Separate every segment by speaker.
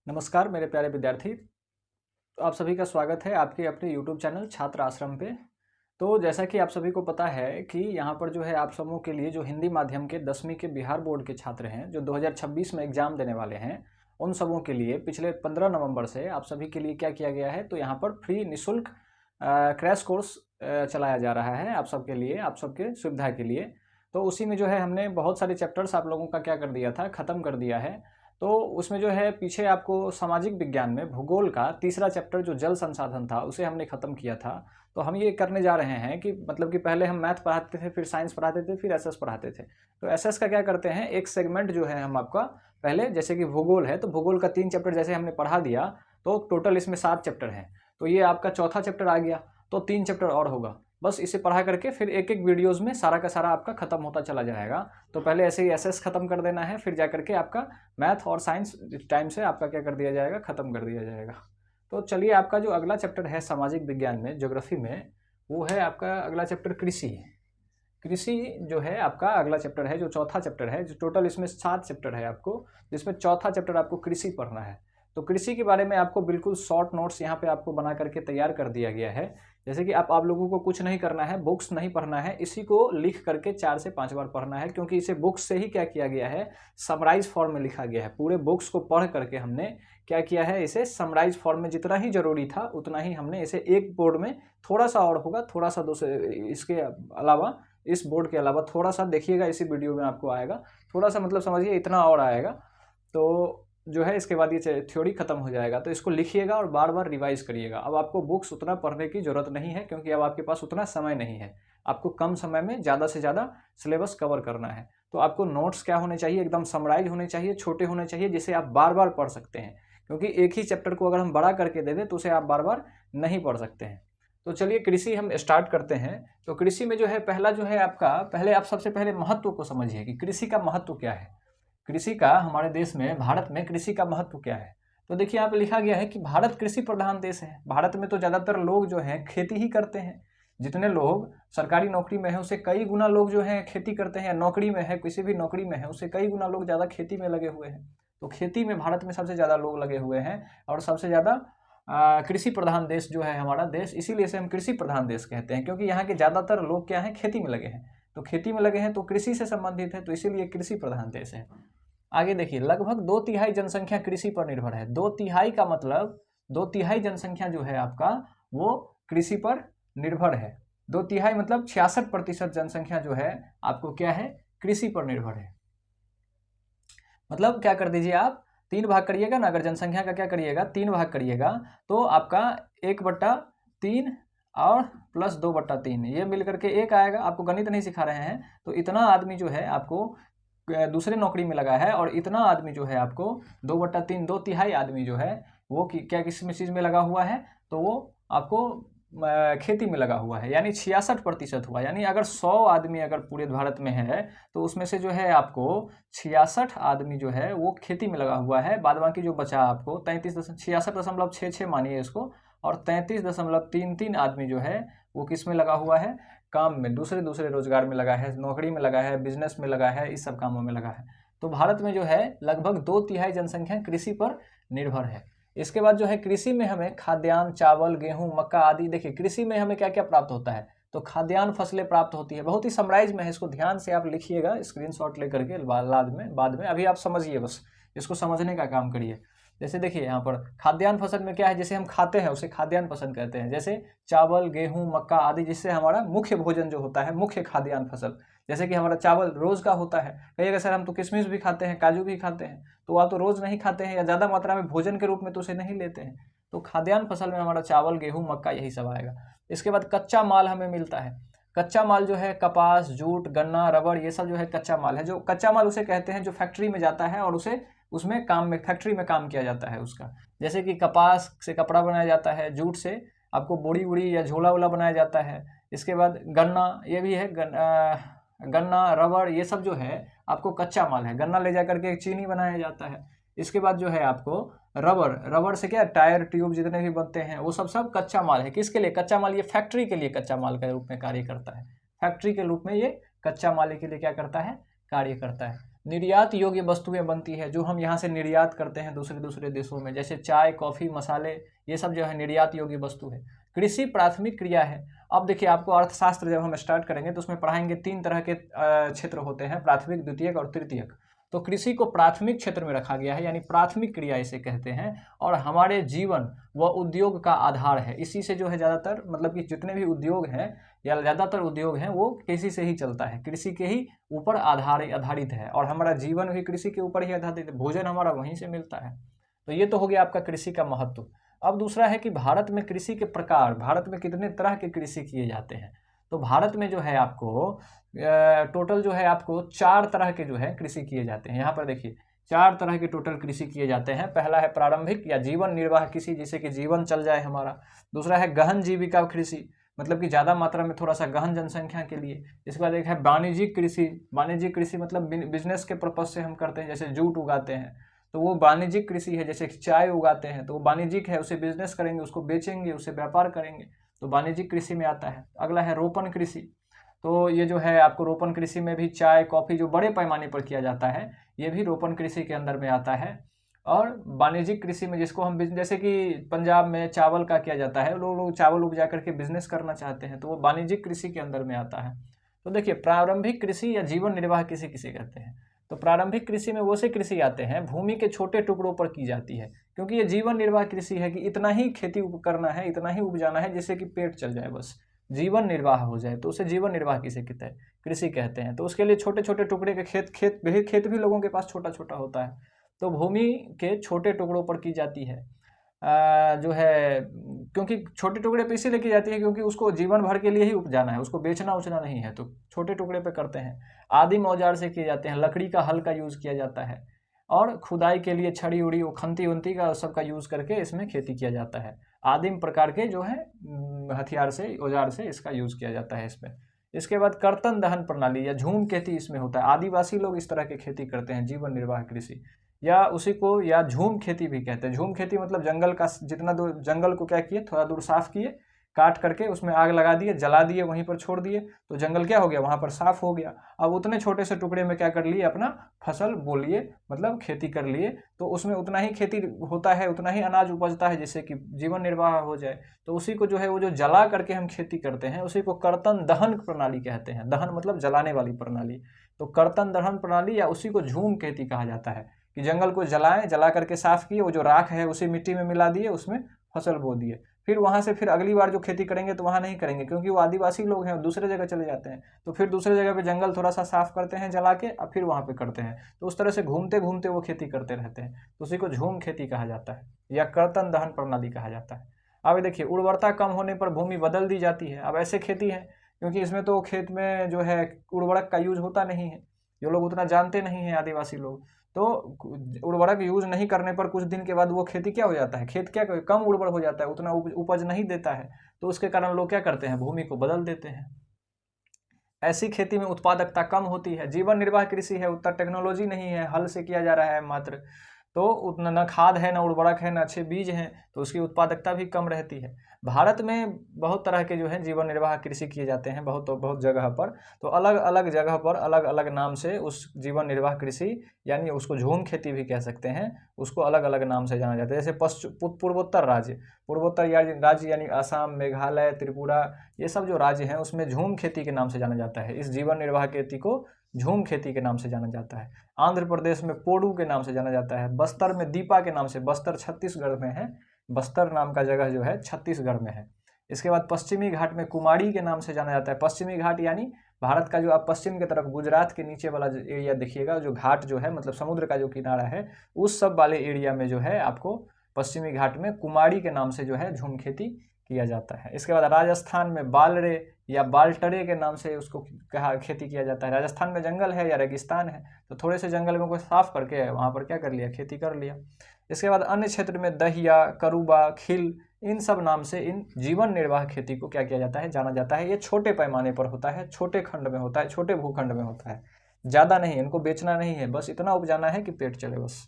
Speaker 1: नमस्कार मेरे प्यारे विद्यार्थी। तो आप सभी का स्वागत है आपके अपने यूट्यूब चैनल छात्र आश्रम पे। तो जैसा कि आप सभी को पता है कि यहाँ पर जो है आप सबों के लिए जो हिंदी माध्यम के 10वीं के बिहार बोर्ड के छात्र हैं जो 2026 में एग्ज़ाम देने वाले हैं, उन सबों के लिए पिछले 15 नवंबर से आप सभी के लिए क्या किया गया है, तो यहाँ पर फ्री निःशुल्क क्रैश कोर्स चलाया जा रहा है आप सबके लिए, आप सबके सुविधा के लिए। तो उसी में जो है हमने बहुत सारे चैप्टर्स आप लोगों का क्या कर दिया था, ख़त्म कर दिया है। तो उसमें जो है पीछे आपको सामाजिक विज्ञान में भूगोल का तीसरा चैप्टर जो जल संसाधन था उसे हमने ख़त्म किया था। तो हम ये करने जा रहे हैं कि मतलब कि पहले हम मैथ पढ़ाते थे, फिर साइंस पढ़ाते थे, फिर एसएस पढ़ाते थे। तो एसएस का क्या करते हैं, एक सेगमेंट जो है हम आपका पहले, जैसे कि भूगोल है तो भूगोल का 3 चैप्टर जैसे हमने पढ़ा दिया, तो टोटल इसमें 7 चैप्टर हैं। तो ये आपका चौथा चैप्टर आ गया, तो 3 चैप्टर और होगा। बस इसे पढ़ा करके फिर एक एक वीडियोस में सारा का सारा आपका खत्म होता चला जाएगा। तो पहले ऐसे ही एसएस खत्म कर देना है, फिर जा करके आपका मैथ और साइंस टाइम से आपका क्या कर दिया जाएगा, खत्म कर दिया जाएगा। तो चलिए, आपका जो अगला चैप्टर है सामाजिक विज्ञान में, ज्योग्राफी में, वो है आपका अगला चैप्टर कृषि। कृषि जो है आपका अगला चैप्टर है, जो चौथा चैप्टर है, जो टोटल इसमें 7 चैप्टर है आपको, जिसमें चौथा चैप्टर आपको कृषि पढ़ना है। तो कृषि के बारे में आपको बिल्कुल शॉर्ट नोट्स यहाँ पे आपको बना करके तैयार कर दिया गया है। जैसे कि आप लोगों को कुछ नहीं करना है, बुक्स नहीं पढ़ना है, इसी को लिख करके 4 से 5 बार पढ़ना है, क्योंकि इसे बुक्स से ही क्या किया गया है, समराइज फॉर्म में लिखा गया है। पूरे बुक्स को पढ़ करके हमने क्या किया है, इसे समराइज फॉर्म में जितना ही जरूरी था उतना ही हमने इसे एक बोर्ड में, थोड़ा सा और होगा, थोड़ा सा दूसरे इसके अलावा, इस बोर्ड के अलावा थोड़ा सा देखिएगा, इसी वीडियो में आपको आएगा, थोड़ा सा मतलब समझिए इतना और आएगा। तो जो है इसके बाद ये थ्योरी खत्म हो जाएगा। तो इसको लिखिएगा और बार बार रिवाइज करिएगा। अब आपको बुक्स उतना पढ़ने की जरूरत नहीं है, क्योंकि अब आपके पास उतना समय नहीं है। आपको कम समय में ज़्यादा से ज़्यादा सिलेबस कवर करना है। तो आपको नोट्स क्या होने चाहिए, एकदम समराइज होने चाहिए, छोटे होने चाहिए, जिसे आप बार बार पढ़ सकते हैं। क्योंकि एक ही चैप्टर को अगर हम बड़ा करके दे दें तो उसे आप बार बार नहीं पढ़ सकते हैं। तो चलिए कृषि हम स्टार्ट करते हैं। तो कृषि में जो है पहला जो है आपका, पहले आप सबसे पहले महत्व को समझिए कि कृषि का महत्व क्या है। कृषि का हमारे देश में, भारत में कृषि का महत्व क्या है। तो देखिए यहाँ पे लिखा गया है कि भारत कृषि प्रधान देश है। भारत में तो ज़्यादातर लोग जो हैं खेती ही करते हैं। जितने लोग सरकारी नौकरी में है उससे कई गुना लोग जो हैं खेती करते हैं, नौकरी में है, किसी भी नौकरी में है, उससे कई गुना लोग ज़्यादा खेती में लगे हुए हैं। तो खेती में भारत में सबसे ज़्यादा लोग लगे हुए हैं, और सबसे ज़्यादा कृषि प्रधान देश जो है हमारा देश, इसीलिए इसे हम कृषि प्रधान देश कहते हैं, क्योंकि यहाँ के ज़्यादातर लोग क्या हैं, खेती में लगे हैं। तो खेती में लगे हैं तो कृषि से संबंधित है, तो इसीलिए कृषि प्रधान देश है। आगे देखिए, लगभग 2/3 जनसंख्या कृषि पर निर्भर है। 2/3 का मतलब 2/3 जनसंख्या जो है आपका, वो कृषि पर निर्भर है। 2/3 मतलब 66% जनसंख्या जो है आपको क्या है, कृषि पर निर्भर है। मतलब क्या कर दीजिए आप, 3 भाग करिएगा ना, अगर जनसंख्या का क्या करिएगा, 3 भाग करिएगा, तो आपका 1/3 और प्लस 2/3 ये मिल करके 1 आएगा। आपको गणित नहीं सिखा रहे हैं। तो इतना आदमी जो है आपको दूसरे नौकरी में लगा है, और इतना आदमी जो है आपको 2/3, 2/3 आदमी जो है वो क्या किस में चीज़ में लगा हुआ है, तो वो आपको खेती में लगा हुआ है, यानी 66% हुआ। यानी अगर 100 आदमी अगर पूरे भारत में है, तो उसमें से जो है आपको 66 आदमी जो है वो खेती में लगा हुआ है। बाद बाकी जो बचा आपको 66.66 मानिए इसको, और 33.33 आदमी जो है वो किस में लगा हुआ है, काम में, दूसरे दूसरे रोजगार में लगा है, नौकरी में लगा है, बिजनेस में लगा है, इस सब कामों में लगा है। तो भारत में जो है लगभग 2/3 जनसंख्या कृषि पर निर्भर है। इसके बाद जो है कृषि में हमें खाद्यान्न, चावल, गेहूं, मक्का आदि, देखिए कृषि में हमें क्या क्या प्राप्त होता है, तो खाद्यान्न फसलें प्राप्त होती है। बहुत ही समराइज में है, इसको ध्यान से आप लिखिएगा स्क्रीनशॉट लेकर के, बाद में अभी आप समझिए, बस इसको समझने का काम करिए। जैसे देखिए यहाँ पर खाद्यान्न फसल में क्या है, जैसे हम खाते हैं उसे खाद्यान्न फसल कहते हैं। जैसे चावल, गेहूं, मक्का आदि, जिससे हमारा मुख्य भोजन जो होता है, मुख्य खाद्यान्न फसल, जैसे कि हमारा चावल रोज का होता है। कहिएगा सर हम तो किशमिश भी खाते हैं, काजू भी खाते हैं, तो आप तो रोज नहीं खाते हैं, या ज़्यादा मात्रा में भोजन के रूप में तो उसे नहीं लेते हैं। तो खाद्यान्न फसल में हमारा चावल, गेहूँ, मक्का यही सब आएगा। इसके बाद कच्चा माल हमें मिलता है। कच्चा माल जो है कपास, जूट, गन्ना, रबड़, ये सब जो है कच्चा माल है। जो कच्चा माल उसे कहते हैं जो फैक्ट्री में जाता है और उसे उसमें काम में, फैक्ट्री में काम किया जाता है उसका। जैसे कि कपास से कपड़ा बनाया जाता है, जूट से आपको बोरी वोरी या झोला वोला बनाया जाता है। इसके बाद गन्ना, ये भी है, गन्ना, रबड़, ये सब जो है आपको कच्चा माल है। गन्ना ले जा करके चीनी बनाया जाता है। इसके बाद जो है आपको रबड़, रबड़ से क्या, टायर, ट्यूब जितने भी बनते हैं वो सब सब कच्चा माल है। किसके लिए कच्चा माल, ये फैक्ट्री के लिए कच्चा माल के रूप में कार्य करता है। फैक्ट्री के रूप में ये कच्चा माल के लिए क्या करता है, कार्य करता है। निर्यात योग्य वस्तुएं बनती है, जो हम यहाँ से निर्यात करते हैं दूसरे दूसरे देशों में, जैसे चाय, कॉफ़ी, मसाले, ये सब जो है निर्यात योग्य वस्तु है। कृषि प्राथमिक क्रिया है। अब देखिए, आपको अर्थशास्त्र जब हम स्टार्ट करेंगे तो उसमें पढ़ाएंगे 3 तरह के क्षेत्र होते हैं, प्राथमिक, द्वितीयक और तृतीयक। तो कृषि को प्राथमिक क्षेत्र में रखा गया है, यानी प्राथमिक क्रिया इसे कहते हैं, और हमारे जीवन व उद्योग का आधार है। इसी से जो है ज़्यादातर, मतलब कि जितने भी उद्योग हैं या ज़्यादातर उद्योग हैं वो कृषि से ही चलता है, कृषि के ही ऊपर आधारित है, और हमारा जीवन भी कृषि के ऊपर ही आधारित है, भोजन हमारा वहीं से मिलता है। तो ये तो हो गया आपका कृषि का महत्व। अब दूसरा है कि भारत में कृषि के प्रकार, भारत में कितने तरह के कृषि किए जाते हैं। तो भारत में जो है आपको टोटल जो है आपको 4 तरह के जो है कृषि किए जाते हैं। यहाँ पर देखिए 4 तरह के टोटल कृषि किए जाते हैं। पहला है प्रारंभिक या जीवन निर्वाह कृषि, जिससे कि जीवन चल जाए हमारा। दूसरा है गहन जीविका कृषि, मतलब कि ज़्यादा मात्रा में थोड़ा सा गहन जनसंख्या के लिए। इसके बाद एक है वाणिज्यिक कृषि। वाणिज्यिक कृषि मतलब बिजनेस के पर्पज से हम करते हैं, जैसे जूट उगाते हैं तो वो वाणिज्यिक कृषि है। जैसे चाय उगाते हैं तो वो वाणिज्यिक है, उसे बिजनेस करेंगे, उसको बेचेंगे, उससे व्यापार करेंगे, तो वाणिज्यिक कृषि में आता है। अगला है रोपण कृषि। तो ये जो है आपको रोपण कृषि में भी चाय, कॉफ़ी जो बड़े पैमाने पर किया जाता है, ये भी रोपण कृषि के अंदर में आता है। और वाणिज्यिक कृषि में जिसको हम जैसे कि पंजाब में चावल का किया जाता है, लोग चावल उपजा करके बिजनेस करना चाहते हैं, तो वो वाणिज्यिक कृषि के अंदर में आता है। तो देखिए, प्रारंभिक कृषि या जीवन निर्वाह कृषि किसे कहते हैं। तो प्रारंभिक कृषि में वो से कृषि आते हैं भूमि के छोटे टुकड़ों पर की जाती है, क्योंकि ये जीवन निर्वाह कृषि है कि इतना ही खेती करना है, इतना ही उपजाना है जिससे कि पेट चल जाए, बस जीवन निर्वाह हो जाए, तो उसे जीवन निर्वाह किसे कहते हैं, कृषि कहते हैं। तो उसके लिए छोटे छोटे टुकड़े के खेत भी लोगों के पास छोटा छोटा होता है, तो भूमि के छोटे टुकड़ों पर की जाती है। जो है, क्योंकि छोटे टुकड़े पे इसीलिए की जाती है क्योंकि उसको जीवन भर के लिए ही उपजाना है, उसको बेचना उचना नहीं है, तो छोटे टुकड़े पे करते हैं। आदिम औजार से किए जाते हैं, लकड़ी का हल का यूज़ किया जाता है, और खुदाई के लिए छड़ी उड़ी, वो खंती उंती का सबका यूज़ करके इसमें खेती किया जाता है। आदिम प्रकार के जो है हथियार से, औजार से इसका यूज़ किया जाता है इसमें। इसके बाद कर्तन दहन प्रणाली या झूम खेती इसमें होता है। आदिवासी लोग इस तरह की खेती करते हैं, जीवन निर्वाह कृषि, या उसी को या झूम खेती भी कहते हैं। झूम खेती मतलब जंगल का जितना दूर, जंगल को क्या किए, थोड़ा दूर साफ किए, काट करके उसमें आग लगा दिए, जला दिए, वहीं पर छोड़ दिए, तो जंगल क्या हो गया, वहाँ पर साफ हो गया। अब उतने छोटे से टुकड़े में क्या कर लिए, अपना फसल बो लिए, मतलब खेती कर लिए, तो उसमें उतना ही खेती होता है, उतना ही अनाज उपजता है, जिससे कि जीवन निर्वाह हो जाए। तो उसी को जो है वो जो जला करके हम खेती करते हैं, उसी को कर्तन दहन प्रणाली कहते हैं। दहन मतलब जलाने वाली प्रणाली। तो कर्तन दहन प्रणाली या उसी को झूम खेती कहा जाता है, कि जंगल को जलाएं, जला करके साफ किए, वो जो राख है उसी मिट्टी में मिला दिए, उसमें फसल बो दिए। फिर वहाँ से फिर अगली बार जो खेती करेंगे तो वहाँ नहीं करेंगे, क्योंकि वो आदिवासी लोग हैं, दूसरे जगह चले जाते हैं, तो फिर दूसरे जगह पे जंगल थोड़ा सा साफ करते हैं जला के, और फिर वहाँ पे करते हैं। तो उस तरह से घूमते घूमते वो खेती करते रहते हैं, तो उसी को झूम खेती कहा जाता है या कर्तन दहन प्रणाली कहा जाता है। अब देखिए, उर्वरता कम होने पर भूमि बदल दी जाती है। अब ऐसे खेती है क्योंकि इसमें तो खेत में जो है उर्वरक का यूज होता नहीं है, जो लोग उतना जानते नहीं हैं आदिवासी लोग, तो उर्वरक यूज नहीं करने पर कुछ दिन के बाद वो खेती क्या हो जाता है, खेत क्या कम उर्वर हो जाता है, उतना उपज नहीं देता है, तो उसके कारण लोग क्या करते हैं, भूमि को बदल देते हैं। ऐसी खेती में उत्पादकता कम होती है। जीवन निर्वाह कृषि है, उतना टेक्नोलॉजी नहीं है, हल से किया जा रहा है मात्र, तो उतना न खाद है, न उर्वरक है, न अच्छे बीज हैं, तो उसकी उत्पादकता भी कम रहती है। भारत में बहुत तरह के जो है जीवन निर्वाह कृषि किए जाते हैं, बहुत जगह पर, तो अलग अलग जगह पर अलग अलग नाम से उस जीवन निर्वाह कृषि, यानी उसको झूम खेती भी कह सकते हैं, उसको अलग अलग नाम से जाना जाता है। जैसे पूर्वोत्तर राज्य यानी असम, मेघालय, त्रिपुरा, ये सब जो राज्य हैं उसमें झूम खेती के नाम से जाना जाता है। इस जीवन निर्वाह खेती को झूम खेती के नाम से जाना जाता है। आंध्र प्रदेश में पोडू के नाम से जाना जाता है। बस्तर में दीपा के नाम से, बस्तर छत्तीसगढ़ में है, बस्तर नाम का जगह जो है छत्तीसगढ़ में है। इसके बाद पश्चिमी घाट में कुमाड़ी के नाम से जाना जाता है। पश्चिमी घाट यानी भारत का जो आप पश्चिम की तरफ गुजरात के नीचे वाला एरिया देखिएगा, जो घाट जो है मतलब समुद्र का जो किनारा है, उस सब वाले एरिया में जो है आपको पश्चिमी घाट में कुमाड़ी के नाम से जो है झूम खेती किया जाता है। इसके बाद राजस्थान में बालरे या बाल्टरे के नाम से उसको खेती किया जाता है। राजस्थान में जंगल है या रेगिस्तान है, तो थोड़े से जंगल में को साफ करके वहाँ पर क्या कर लिया, खेती कर लिया। इसके बाद अन्य क्षेत्र में दहिया, करूबा, खिल, इन सब नाम से इन जीवन निर्वाह खेती को क्या किया जाता है, जाना जाता है। ये छोटे पैमाने पर होता है, छोटे खंड में होता है, छोटे भूखंड में होता है, ज़्यादा नहीं, इनको बेचना नहीं है, बस इतना उपजाना है कि पेट चले बस।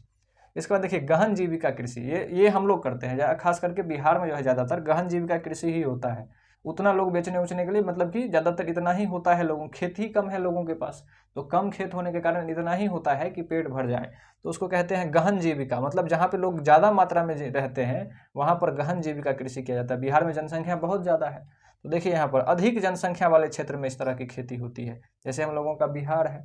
Speaker 1: इसके बाद देखिए गहन जीविका कृषि, ये हम लोग करते हैं, खास करके बिहार में जो है ज़्यादातर गहन जीविका कृषि ही होता है। उतना लोग बेचने उचने के लिए, मतलब कि ज़्यादातर इतना ही होता है, लोगों खेत ही कम है लोगों के पास, तो कम खेत होने के कारण इतना ही होता है कि पेट भर जाए, तो उसको कहते हैं गहन जीविका। मतलब जहाँ पे लोग ज़्यादा मात्रा में रहते हैं वहाँ पर गहन जीविका कृषि किया जाता है। बिहार में जनसंख्या बहुत ज़्यादा है, तो देखिए यहाँ पर अधिक जनसंख्या वाले क्षेत्र में इस तरह की खेती होती है, जैसे हम लोगों का बिहार है।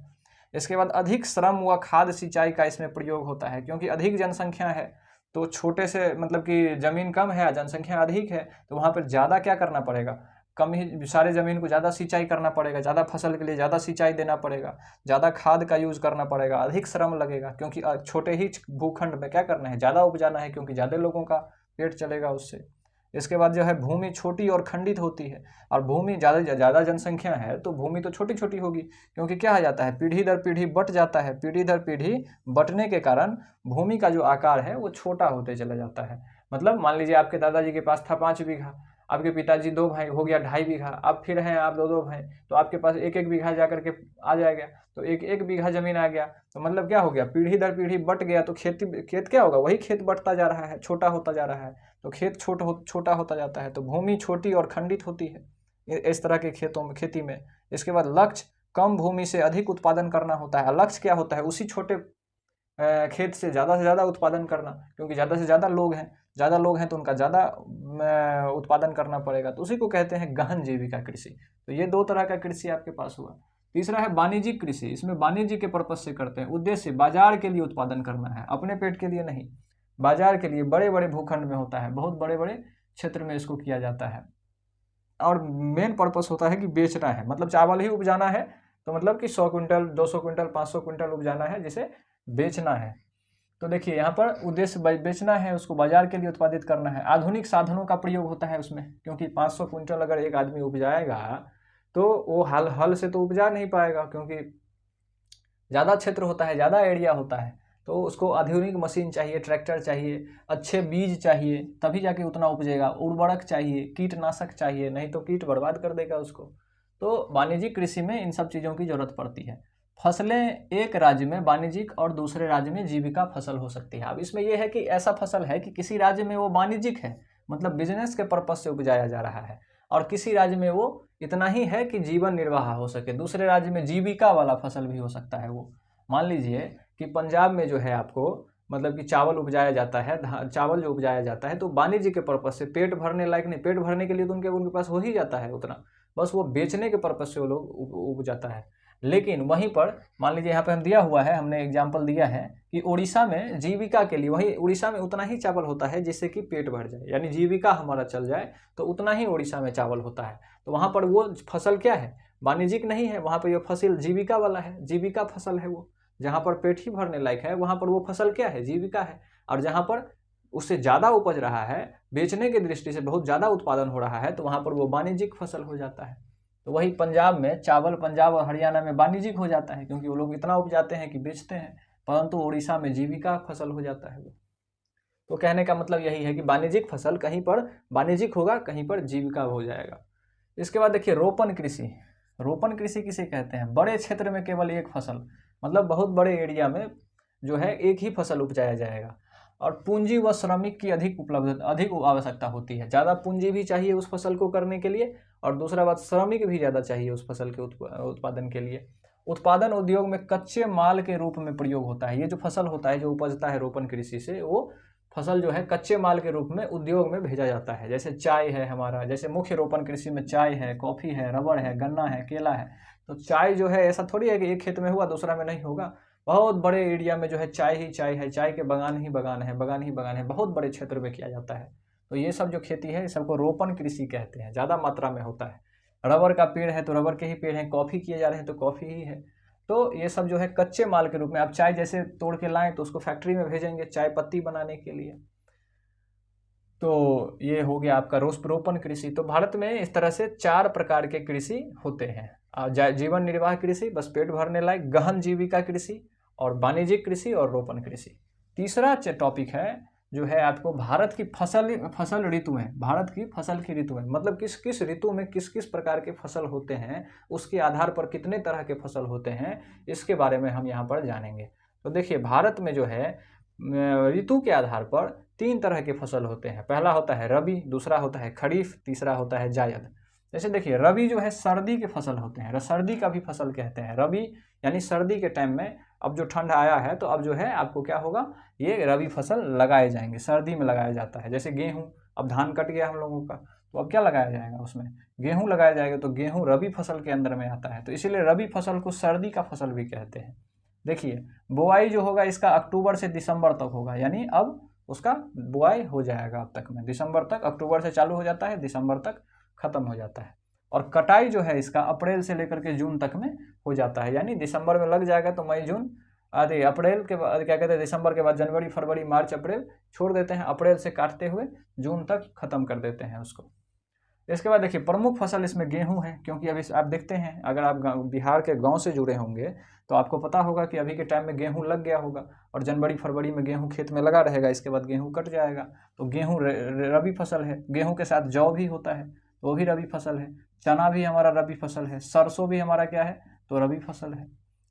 Speaker 1: इसके बाद अधिक श्रम व खाद सिंचाई का इसमें प्रयोग होता है, क्योंकि अधिक जनसंख्या है तो छोटे से, मतलब कि ज़मीन कम है, जनसंख्या अधिक है, तो वहाँ पर ज़्यादा क्या करना पड़ेगा, कम ही सारे ज़मीन को ज़्यादा सिंचाई करना पड़ेगा, ज़्यादा फसल के लिए ज़्यादा सिंचाई देना पड़ेगा, ज़्यादा खाद का यूज़ करना पड़ेगा, अधिक श्रम लगेगा, क्योंकि छोटे ही भूखंड में क्या करना है, ज़्यादा उपजाना है, क्योंकि ज़्यादा लोगों का पेट चलेगा उससे। इसके बाद जो है भूमि छोटी और खंडित होती है, और भूमि ज़्यादा जनसंख्या है तो भूमि तो छोटी छोटी होगी, क्योंकि क्या हो जाता है, पीढ़ी दर पीढ़ी बट जाता है, पीढ़ी दर पीढ़ी बटने के कारण भूमि का जो आकार है वो छोटा होते चला जाता है। मतलब मान लीजिए आपके दादाजी के पास था 5 बीघा, आपके पिताजी 2 भाई, हो गया 2.5 बीघा, अब फिर हैं आप 2-2 भाई, तो आपके पास 1-1 बीघा जा करके आ जाएगा, तो 1-1 बीघा जमीन आ गया, तो मतलब क्या हो गया, पीढ़ी दर पीढ़ी बट गया, तो खेत क्या होगा, वही खेत बढ़ता जा रहा है, छोटा होता जा रहा है, तो खेत छोटा होता जाता है, तो भूमि छोटी और खंडित होती है इस तरह के खेती में। इसके बाद लक्ष्य कम भूमि से अधिक उत्पादन करना होता है। लक्ष्य क्या होता है, उसी छोटे खेत से ज़्यादा उत्पादन करना, क्योंकि ज़्यादा से ज़्यादा लोग हैं तो उनका ज़्यादा उत्पादन करना पड़ेगा, तो उसी को कहते हैं गहन जीविका कृषि। तो ये 2 तरह का कृषि आपके पास हुआ। तीसरा है वाणिज्यिक कृषि। इसमें वाणिज्य के पर्पज से करते हैं, उद्देश्य बाजार के लिए उत्पादन करना है, अपने पेट के लिए नहीं, बाजार के लिए। बड़े बड़े भूखंड में होता है, बहुत बड़े बड़े क्षेत्र में इसको किया जाता है, और मेन पर्पस होता है कि बेचना है, मतलब चावल ही उपजाना है, तो मतलब कि 100 क्विंटल 200 क्विंटल 500 क्विंटल उपजाना है, जिसे बेचना है। तो देखिए यहाँ पर उद्देश्य बेचना है, उसको बाजार के लिए उत्पादित करना है। आधुनिक साधनों का प्रयोग होता है उसमें, क्योंकि 500 क्विंटल अगर एक आदमी उपजाएगा तो वो हल से तो उपजा नहीं पाएगा, क्योंकि ज़्यादा क्षेत्र होता है, ज़्यादा एरिया होता है, तो उसको आधुनिक मशीन चाहिए, ट्रैक्टर चाहिए, अच्छे बीज चाहिए, तभी जाके उतना उपजेगा। उर्वरक चाहिए, कीटनाशक चाहिए, नहीं तो कीट बर्बाद कर देगा उसको। तो वाणिज्यिक कृषि में इन सब चीज़ों की ज़रूरत पड़ती है। फसलें एक राज्य में वाणिज्यिक और दूसरे राज्य में जीविका फसल हो सकती है। अब इसमें यह है कि ऐसा फसल है कि किसी राज्य में वो वाणिज्यिक है, मतलब बिजनेस के पर्पज से उपजाया जा रहा है, और किसी राज्य में वो इतना ही है कि जीवन निर्वाह हो सके, दूसरे राज्य में जीविका वाला फसल भी हो सकता है वो। मान लीजिए कि पंजाब में जो है आपको, मतलब कि चावल उपजाया जाता है, चावल जो उपजाया जाता है तो वाणिज्य के पर्पज से, पेट भरने लायक नहीं, पेट भरने के लिए तो उनके पास हो ही जाता है उतना, बस वो बेचने के पर्पज से वो लोग उपजाता है। लेकिन वहीं पर मान लीजिए यहाँ पे हम दिया हुआ है, हमने एग्जाम्पल दिया है कि उड़ीसा में जीविका के लिए, वही उड़ीसा में उतना ही चावल होता है जिससे कि पेट भर जाए, यानी जीविका हमारा चल जाए, तो उतना ही उड़ीसा में चावल होता है। तो वहाँ पर वो फसल क्या है, वाणिज्यिक नहीं है, वहाँ पर ये फसल जीविका वाला है, जीविका फसल है वो। जहाँ पर पेट ही भरने लायक है वहाँ पर वो फसल क्या है, जीविका है। और जहाँ पर उससे ज़्यादा उपज रहा है, बेचने की दृष्टि से बहुत ज़्यादा उत्पादन हो रहा है, तो वहाँ पर वो वाणिज्यिक फसल हो जाता है। तो वही पंजाब में चावल, पंजाब और हरियाणा में वाणिज्यिक हो जाता है, क्योंकि वो लोग इतना उपजाते हैं कि बेचते हैं, परंतु उड़ीसा में जीविका फसल हो जाता है वो। तो कहने का मतलब यही है कि वाणिज्यिक फसल कहीं पर वाणिज्यिक होगा, कहीं पर जीविका हो जाएगा। इसके बाद देखिए रोपण कृषि। रोपण कृषि किसे कहते हैं, बड़े क्षेत्र में केवल एक फसल, मतलब बहुत बड़े एरिया में जो है एक ही फसल उपजाया जाएगा, और पूंजी व श्रमिक की अधिक आवश्यकता होती है, ज़्यादा पूंजी भी चाहिए उस फसल को करने के लिए, और दूसरा बात श्रमिक भी ज़्यादा चाहिए उस फसल के उत्पादन के लिए। उत्पादन उद्योग में कच्चे माल के रूप में प्रयोग होता है। ये जो फसल होता है, जो उपजता है रोपण कृषि से, वो फसल जो है कच्चे माल के रूप में उद्योग में भेजा जाता है। जैसे चाय है हमारा, जैसे मुख्य रोपण कृषि में चाय है, कॉफ़ी है, रबड़ है, गन्ना है, केला है। तो चाय जो है ऐसा थोड़ी है कि एक खेत में हुआ दूसरा में नहीं होगा, बहुत बड़े एरिया में जो है चाय ही चाय है, चाय के बगान ही बगान है, बगान ही बगान है, बहुत बड़े क्षेत्र में किया जाता है। तो ये सब जो खेती है, सबको रोपण कृषि कहते हैं, ज़्यादा मात्रा में होता है। रबर का पेड़ है तो रबर के ही पेड़ हैं, कॉफ़ी किए जा रहे हैं तो कॉफ़ी ही है। तो ये सब जो है कच्चे माल के रूप में, आप चाय जैसे तोड़ के लाएं तो उसको फैक्ट्री में भेजेंगे चाय पत्ती बनाने के लिए। तो ये हो गया आपका रोपण कृषि। तो भारत में इस तरह से 4 प्रकार के कृषि होते हैं। जीवन निर्वाह कृषि, बस पेट भरने लायक, गहन जीविका कृषि, और वाणिज्यिक कृषि, और रोपण कृषि। तीसरा टॉपिक है जो है आपको भारत की फसल ऋतुएं, भारत की फसल की ऋतुएं, मतलब किस किस ऋतु में किस किस प्रकार के फसल होते हैं, उसके आधार पर कितने तरह के फसल होते हैं, इसके बारे में हम यहाँ पर जानेंगे। तो देखिए भारत में जो है ऋतु के आधार पर 3 तरह के फसल होते हैं। पहला होता है रबी, दूसरा होता है खरीफ, तीसरा होता है जायद। जैसे देखिए रबी जो है सर्दी के फसल होते हैं, सर्दी का भी फसल कहते हैं। रबी यानी सर्दी के टाइम में, अब जो ठंड आया है तो अब जो है आपको क्या होगा, ये रबी फसल लगाए जाएंगे, सर्दी में लगाया जाता है। जैसे गेहूं, अब धान कट गया हम लोगों का, तो अब क्या लगाया जाएगा, उसमें गेहूं लगाया जाएगा, तो गेहूं रबी फसल के अंदर में आता है। तो इसीलिए रबी फसल को सर्दी का फसल भी कहते हैं। देखिए बुआई जो होगा इसका अक्टूबर से दिसंबर तक होगा, यानी अब उसका बुआई हो जाएगा अब तक में, दिसंबर तक, अक्टूबर से चालू हो जाता है, दिसंबर तक खत्म हो जाता है। और कटाई जो है इसका अप्रैल से लेकर के जून तक में हो जाता है, यानी दिसंबर में लग जाएगा तो मई जून आदि, अप्रैल के बाद क्या कहते हैं, दिसंबर के बाद जनवरी फरवरी मार्च अप्रैल छोड़ देते हैं, अप्रैल से काटते हुए जून तक खत्म कर देते हैं उसको। इसके बाद देखिए प्रमुख फसल इसमें गेहूं है, क्योंकि अभी आप देखते हैं, अगर आप बिहार के गांव से जुड़े होंगे तो आपको पता होगा कि अभी के टाइम में गेहूं लग गया होगा, और जनवरी फरवरी में गेहूं खेत में लगा रहेगा, इसके बाद गेहूं कट जाएगा, तो गेहूं रबी फसल है। गेहूं के साथ जौ भी होता है, तो वो भी रबी फसल है। चना भी हमारा रबी फसल है, सरसों भी हमारा क्या है, तो रबी फसल है।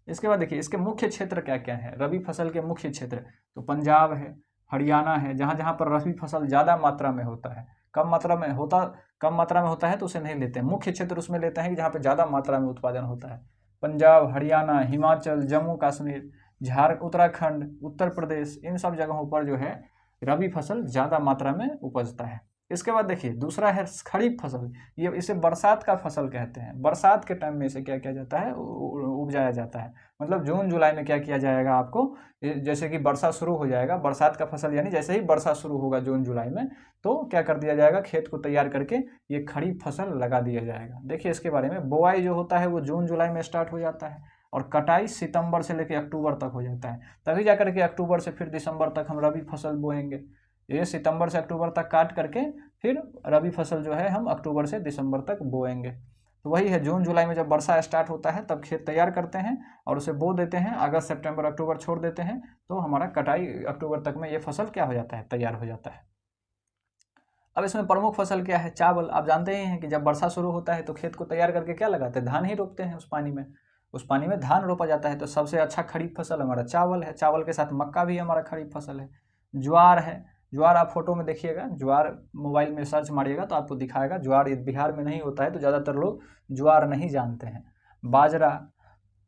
Speaker 1: इसके बाद देखिए इसके मुख्य क्षेत्र क्या क्या है, रबी फसल के मुख्य क्षेत्र, तो पंजाब है, हरियाणा है, जहाँ जहाँ पर रबी फसल ज़्यादा मात्रा में होता है। कम मात्रा में होता है तो उसे नहीं लेते हैं, मुख्य क्षेत्र उसमें लेते हैं कि जहाँ पे ज़्यादा मात्रा में उत्पादन होता है। पंजाब, हरियाणा, हिमाचल, जम्मू कश्मीर, उत्तराखंड, उत्तर प्रदेश, इन सब जगहों पर जो है रबी फसल ज़्यादा मात्रा में उपजता है। इसके बाद देखिए दूसरा है खरीफ फसल, ये इसे बरसात का फसल कहते हैं। बरसात के टाइम में इसे क्या किया जाता है, उपजाया जाता है। मतलब जून जुलाई में क्या किया जाएगा आपको, जैसे कि वर्षा शुरू हो जाएगा, बरसात का फसल यानी जैसे ही वर्षा शुरू होगा जून जुलाई में, तो क्या कर दिया जाएगा, खेत को तैयार करके ये खरीफ फसल लगा दिया जाएगा। देखिए इसके बारे में, बुआई जो होता है वो जून जुलाई में स्टार्ट हो जाता है, और कटाई सितंबर से लेकर अक्टूबर तक हो जाता है। तभी जाकर के अक्टूबर से फिर दिसंबर तक हम रबी फसल बोएंगे। ये सितंबर से अक्टूबर तक काट करके फिर रबी फसल जो है हम अक्टूबर से दिसंबर तक बोएंगे। तो वही है, जून जुलाई में जब वर्षा स्टार्ट होता है तब खेत तैयार करते हैं और उसे बो देते हैं, अगस्त सितंबर अक्टूबर छोड़ देते हैं, तो हमारा कटाई अक्टूबर तक में ये फसल क्या हो जाता है, तैयार हो जाता है। अब इसमें प्रमुख फसल क्या है, चावल। आप जानते ही हैं कि जब वर्षा शुरू होता है तो खेत को तैयार करके क्या लगाते हैं, धान ही रोपते हैं। उस पानी में धान रोपा जाता है। तो सबसे अच्छा खरीफ फसल हमारा चावल है। चावल के साथ मक्का भी हमारा खरीफ फसल है। ज्वार है, ज्वार आप फोटो में देखिएगा, ज्वार मोबाइल में सर्च मारिएगा तो आपको दिखाएगा। ज्वार बिहार में नहीं होता है तो ज़्यादातर लोग ज्वार नहीं जानते हैं। बाजरा,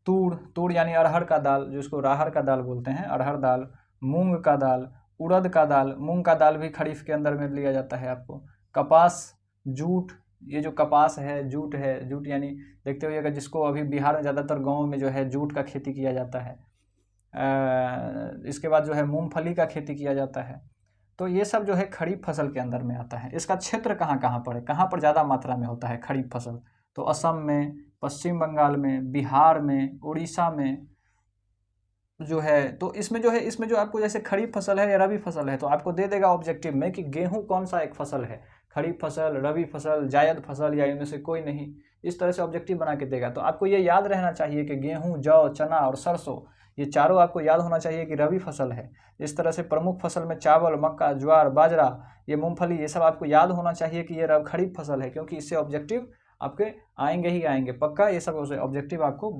Speaker 1: तूड़ यानी अरहर का दाल, जिसको राहर का दाल बोलते हैं, अरहर दाल, मूंग का दाल, उड़द का दाल। मूंग का दाल भी खरीफ के अंदर में लिया जाता है आपको। कपास, जूट, ये जो कपास है, जूट है, जूट यानी देखते होइएगा, जिसको अभी बिहार में ज़्यादातर गाँव में जो है जूट का खेती किया जाता है। इसके बाद जो है मूंगफली का खेती किया जाता है। तो ये सब जो है खरीफ फसल के अंदर में आता है। इसका क्षेत्र कहाँ कहाँ पर है, कहाँ पर ज़्यादा मात्रा में होता है खरीफ फसल, तो असम में, पश्चिम बंगाल में, बिहार में, उड़ीसा में जो है। तो इसमें जो आपको जैसे खरीफ फसल है या रबी फसल है, तो आपको दे देगा ऑब्जेक्टिव में कि गेहूं कौन सा एक फसल है, खरीफ फसल, रबी फसल, जायद फसल या इनमें से कोई नहीं। इस तरह से ऑब्जेक्टिव बना के देगा। तो आपको ये याद रहना चाहिए कि गेहूं, जौ, चना और सरसों, ये चारों आपको याद होना चाहिए कि रबी फसल है। इस तरह से प्रमुख फसल में चावल, मक्का, ज्वार, बाजरा, ये मूंगफली, ये सब आपको याद होना चाहिए कि ये खरीफ फसल है, क्योंकि इससे ऑब्जेक्टिव आपके आएंगे ही आएंगे पक्का। ये सब ऑब्जेक्टिव आपको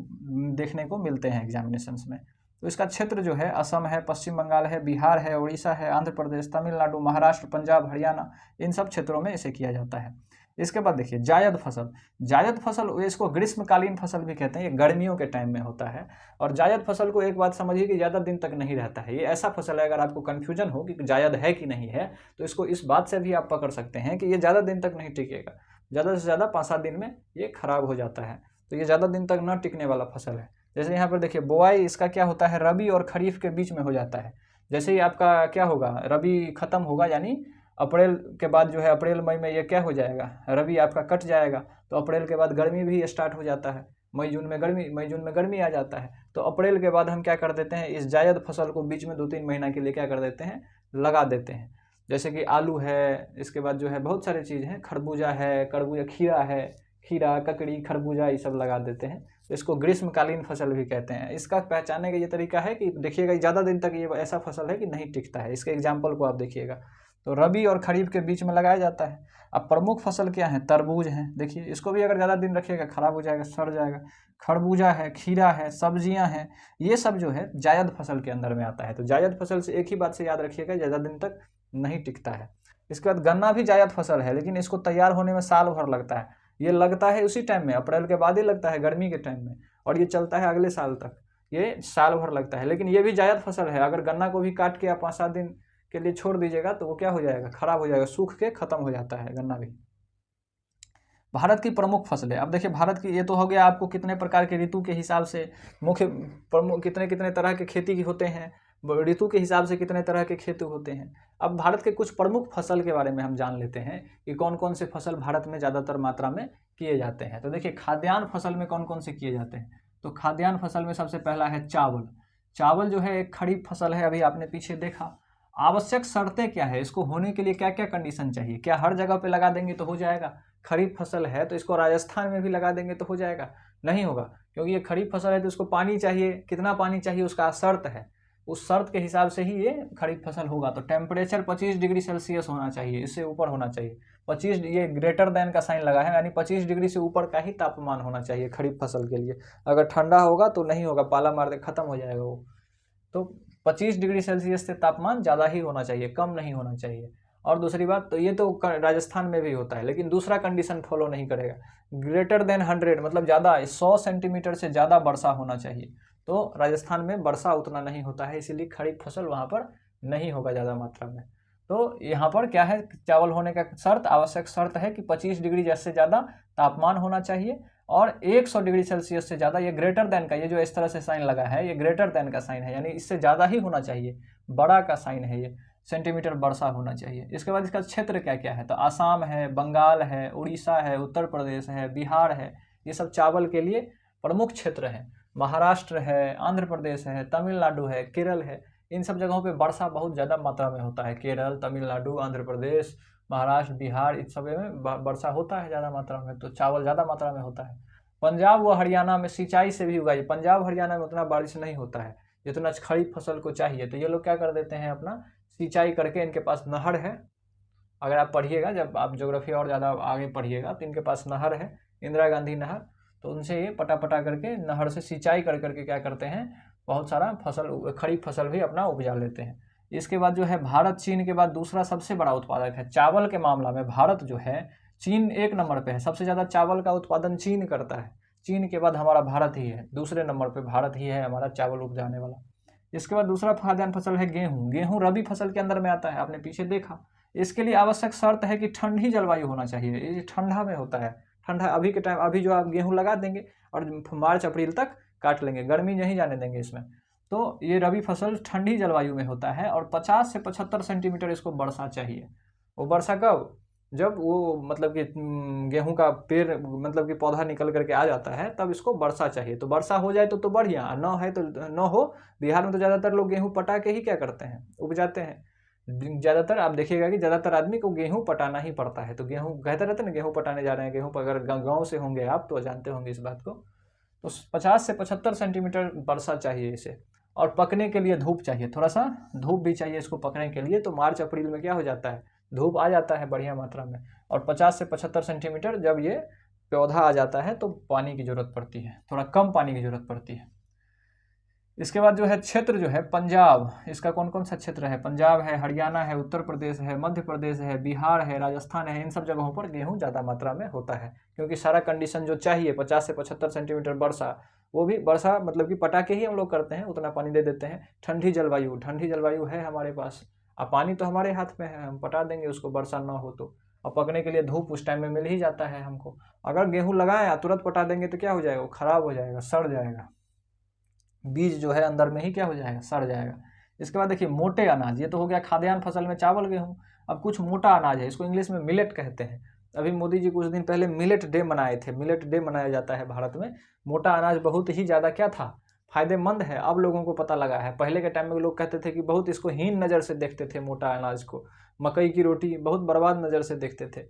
Speaker 1: देखने को मिलते हैं एग्जामिनेशंस में। तो इसका क्षेत्र जो है असम है, पश्चिम बंगाल है, बिहार है, उड़ीसा है, आंध्र प्रदेश, तमिलनाडु, महाराष्ट्र, पंजाब, हरियाणा, इन सब क्षेत्रों में इसे किया जाता है। इसके बाद देखिए जायद फसल। जायद फसल, इसको ग्रीष्मकालीन फसल भी कहते हैं, ये गर्मियों के टाइम में होता है। और जायद फसल को एक बात समझिए कि ज़्यादा दिन तक नहीं रहता है। ये ऐसा फसल है, अगर आपको कन्फ्यूजन हो कि जायद है कि नहीं है, तो इसको इस बात से भी आप पकड़ सकते हैं कि ये ज़्यादा दिन तक नहीं टिकेगा। ज़्यादा से ज़्यादा 5-7 दिन में ये खराब हो जाता है। तो ये ज़्यादा दिन तक न टिकने वाला फसल है। जैसे यहाँ पर देखिए बुआई इसका क्या होता है, रबी और खरीफ के बीच में हो जाता है। जैसे ही आपका क्या होगा, रबी खत्म होगा, यानी अप्रैल के बाद जो है, अप्रैल मई में ये क्या हो जाएगा, रबी आपका कट जाएगा। तो अप्रैल के बाद गर्मी भी स्टार्ट हो जाता है। मई जून में गर्मी आ जाता है। तो अप्रैल के बाद हम क्या कर देते हैं, इस जायद फसल को बीच में 2-3 महीना के लिए क्या कर देते हैं, लगा देते हैं। जैसे कि आलू है, इसके बाद जो है बहुत सारी चीज़ हैं, खरबूजा है, खीरा है, खीरा, ककड़ी, खरबूजा, ये सब लगा देते हैं। तो इसको ग्रीष्मकालीन फसल भी कहते हैं। इसका पहचानने का ये तरीका है कि देखिएगा ज़्यादा दिन तक ये ऐसा फसल है कि नहीं टिकता है। इसके एग्जाम्पल को आप देखिएगा। तो रबी और खरीफ के बीच में लगाया जाता है। अब प्रमुख फसल क्या है, तरबूज है। देखिए इसको भी अगर ज़्यादा दिन रखिएगा खराब हो जाएगा, सड़ जाएगा। खरबूजा है, खीरा है, सब्जियां हैं, ये सब जो है जायद फसल के अंदर में आता है। तो जायद फसल से एक ही बात से याद रखिएगा, ज़्यादा दिन तक नहीं टिकता है। इसके बाद गन्ना भी जायद फसल है, लेकिन इसको तैयार होने में साल भर लगता है। ये लगता है उसी टाइम में, अप्रैल के बाद ही लगता है, गर्मी के टाइम में, और ये चलता है अगले साल तक, ये साल भर लगता है। लेकिन ये भी जायद फसल है, अगर गन्ना को भी काट के आप 5-7 दिन के लिए छोड़ दीजिएगा तो वो क्या हो जाएगा, खराब हो जाएगा, सूख के खत्म हो जाता है गन्ना भी। भारत की प्रमुख फसलें, अब देखिए भारत की, ये तो हो गया आपको कितने प्रकार के ऋतु के हिसाब से मुख्य प्रमुख कितने कितने तरह के खेती की होते हैं, ऋतु के हिसाब से कितने तरह के खेती होते हैं। अब भारत के कुछ प्रमुख फसल के बारे में हम जान लेते हैं कि कौन कौन से फसल भारत में ज़्यादातर मात्रा में किए जाते हैं। तो देखिए खाद्यान्न फसल में कौन कौन से किए जाते हैं, तो खाद्यान्न फसल में सबसे पहला है चावल। चावल जो है एक खरीफ फसल है, अभी आपने पीछे देखा। आवश्यक शर्तें क्या है, इसको होने के लिए क्या क्या कंडीशन चाहिए, क्या हर जगह पे लगा देंगे तो हो जाएगा, खरीफ फसल है तो इसको राजस्थान में भी लगा देंगे तो हो जाएगा, नहीं होगा, क्योंकि ये खरीफ फसल है तो इसको पानी चाहिए, कितना पानी चाहिए उसका शर्त है, उस शर्त के हिसाब से ही ये खरीफ फसल होगा। तो टेम्परेचर 25 डिग्री सेल्सियस होना चाहिए, इससे ऊपर होना चाहिए, 25, ये ग्रेटर देन का साइन लगा है, यानी 25 डिग्री से ऊपर का ही तापमान होना चाहिए खरीफ फसल के लिए। अगर ठंडा होगा तो नहीं होगा, पाला मार दे खत्म हो जाएगा वो। तो 25 डिग्री सेल्सियस से तापमान ज़्यादा ही होना चाहिए, कम नहीं होना चाहिए। और दूसरी बात, तो ये तो राजस्थान में भी होता है, लेकिन दूसरा कंडीशन फॉलो नहीं करेगा, ग्रेटर देन 100, मतलब ज़्यादा 100 सेंटीमीटर से ज़्यादा वर्षा होना चाहिए। तो राजस्थान में वर्षा उतना नहीं होता है, इसीलिए खरीफ फसल वहाँ पर नहीं होगा ज़्यादा मात्रा में। तो यहाँ पर क्या है, चावल होने का शर्त, आवश्यक शर्त है कि 25 डिग्री से ज़्यादा तापमान होना चाहिए और 100 डिग्री सेल्सियस से ज़्यादा, ये ग्रेटर देन का, ये जो इस तरह से साइन लगा है ये ग्रेटर देन का साइन है, यानी इससे ज़्यादा ही होना चाहिए, बड़ा का साइन है ये, सेंटीमीटर वर्षा होना चाहिए। इसके बाद इसका क्षेत्र क्या क्या है, तो आसाम है, बंगाल है, उड़ीसा है, उत्तर प्रदेश है, बिहार है, ये सब चावल के लिए प्रमुख क्षेत्र हैं। महाराष्ट्र है, आंध्र प्रदेश है, तमिलनाडु है, केरल है, इन सब जगहों पे वर्षा बहुत ज़्यादा मात्रा में होता है। केरल, तमिलनाडु, आंध्र प्रदेश, महाराष्ट्र, बिहार, इस सब में वर्षा होता है ज़्यादा मात्रा में, तो चावल ज़्यादा मात्रा में होता है। पंजाब व हरियाणा में सिंचाई से भी उगाई, पंजाब हरियाणा में उतना बारिश नहीं होता है जितना खरीफ फसल को चाहिए, तो ये लोग क्या कर देते हैं, अपना सिंचाई करके, इनके पास नहर है, अगर आप पढ़िएगा, जब आप ज्योग्राफी और ज़्यादा आगे पढ़िएगा तो इनके पास नहर है, इंदिरा गांधी नहर, तो उनसे ये पटा पटा करके नहर से सिंचाई कर करके क्या करते हैं, बहुत सारा फसल, खरीफ फसल भी अपना उपजा लेते हैं। इसके बाद जो है भारत चीन के बाद दूसरा सबसे बड़ा उत्पादक है चावल के मामला में, भारत जो है, चीन 1 नंबर पे है, सबसे ज़्यादा चावल का उत्पादन चीन करता है, चीन के बाद हमारा भारत ही है, दूसरे नंबर पे भारत ही है हमारा चावल उपजाने वाला। इसके बाद दूसरा खाद्यान्न फसल है गेहूँ, गेहूँ रबी फसल के अंदर में आता है, आपने पीछे देखा। इसके लिए आवश्यक शर्त है कि ठंडी जलवायु होना चाहिए, ये ठंडा में होता है, ठंडा अभी के टाइम, अभी जो आप गेहूँ लगा देंगे और मार्च अप्रैल तक काट लेंगे, गर्मी नहीं जाने देंगे इसमें, तो ये रबी फसल ठंडी जलवायु में होता है और 50 से 75 सेंटीमीटर इसको वर्षा चाहिए। वो वर्षा कब, जब वो मतलब कि गेहूं का पेड़, मतलब कि पौधा निकल करके आ जाता है, तब इसको वर्षा चाहिए। तो वर्षा हो जाए तो बढ़िया, न है तो न हो। बिहार में तो ज़्यादातर लोग गेहूं पटा के ही क्या करते हैं, उपजाते हैं। ज़्यादातर आप देखिएगा कि ज़्यादातर आदमी को गेहूं पटाना ही पड़ता है, तो गेहूं कहते रहते हैं ना, गेहूं पटाने जा रहे हैं, गेहूं पर, अगर गाँव से होंगे आप तो जानते होंगे इस बात को। तो 50 से 75 सेंटीमीटर वर्षा चाहिए इसे, और पकने के लिए धूप चाहिए, थोड़ा सा धूप भी चाहिए इसको पकने के लिए। तो मार्च अप्रैल में क्या हो जाता है, धूप आ जाता है बढ़िया मात्रा में, और 50 से 75 सेंटीमीटर जब ये पौधा आ जाता है तो पानी की ज़रूरत पड़ती है, थोड़ा कम पानी की ज़रूरत पड़ती है। इसके बाद जो है क्षेत्र जो है पंजाब, इसका कौन कौन सा क्षेत्र है, पंजाब है, हरियाणा है, उत्तर प्रदेश है, मध्य प्रदेश है, बिहार है, राजस्थान है, इन सब जगहों पर गेहूं ज़्यादा मात्रा में होता है, क्योंकि सारा कंडीशन जो चाहिए 50 से 75 सेंटीमीटर वर्षा, वो भी वर्षा मतलब कि पटा के ही हम लोग करते हैं, उतना पानी दे देते हैं। ठंडी जलवायु है हमारे पास, अब पानी तो हमारे हाथ में है, हम पटा देंगे उसको, वर्षा ना हो तो। और पकने के लिए धूप उस टाइम में मिल ही जाता है हमको। अगर गेहूँ लगाए तुरंत पटा देंगे तो क्या हो जाएगा, वो खराब हो जाएगा, सड़ जाएगा, बीज जो है अंदर में ही क्या हो जाएगा, सड़ जाएगा। इसके बाद देखिए मोटे अनाज, ये तो हो गया खाद्यान्न फसल में चावल गेहूँ। अब कुछ मोटा अनाज है, इसको इंग्लिश में मिलेट कहते हैं। अभी मोदी जी कुछ दिन पहले मिलेट डे मनाए थे, मिलेट डे मनाया जाता है भारत में। मोटा अनाज बहुत ही ज़्यादा क्या था, फायदेमंद है, अब लोगों को पता लगा है। पहले के टाइम में लोग कहते थे कि बहुत इसको हीन नज़र से देखते थे मोटा अनाज को, मकई की रोटी बहुत बर्बाद नज़र से देखते थे।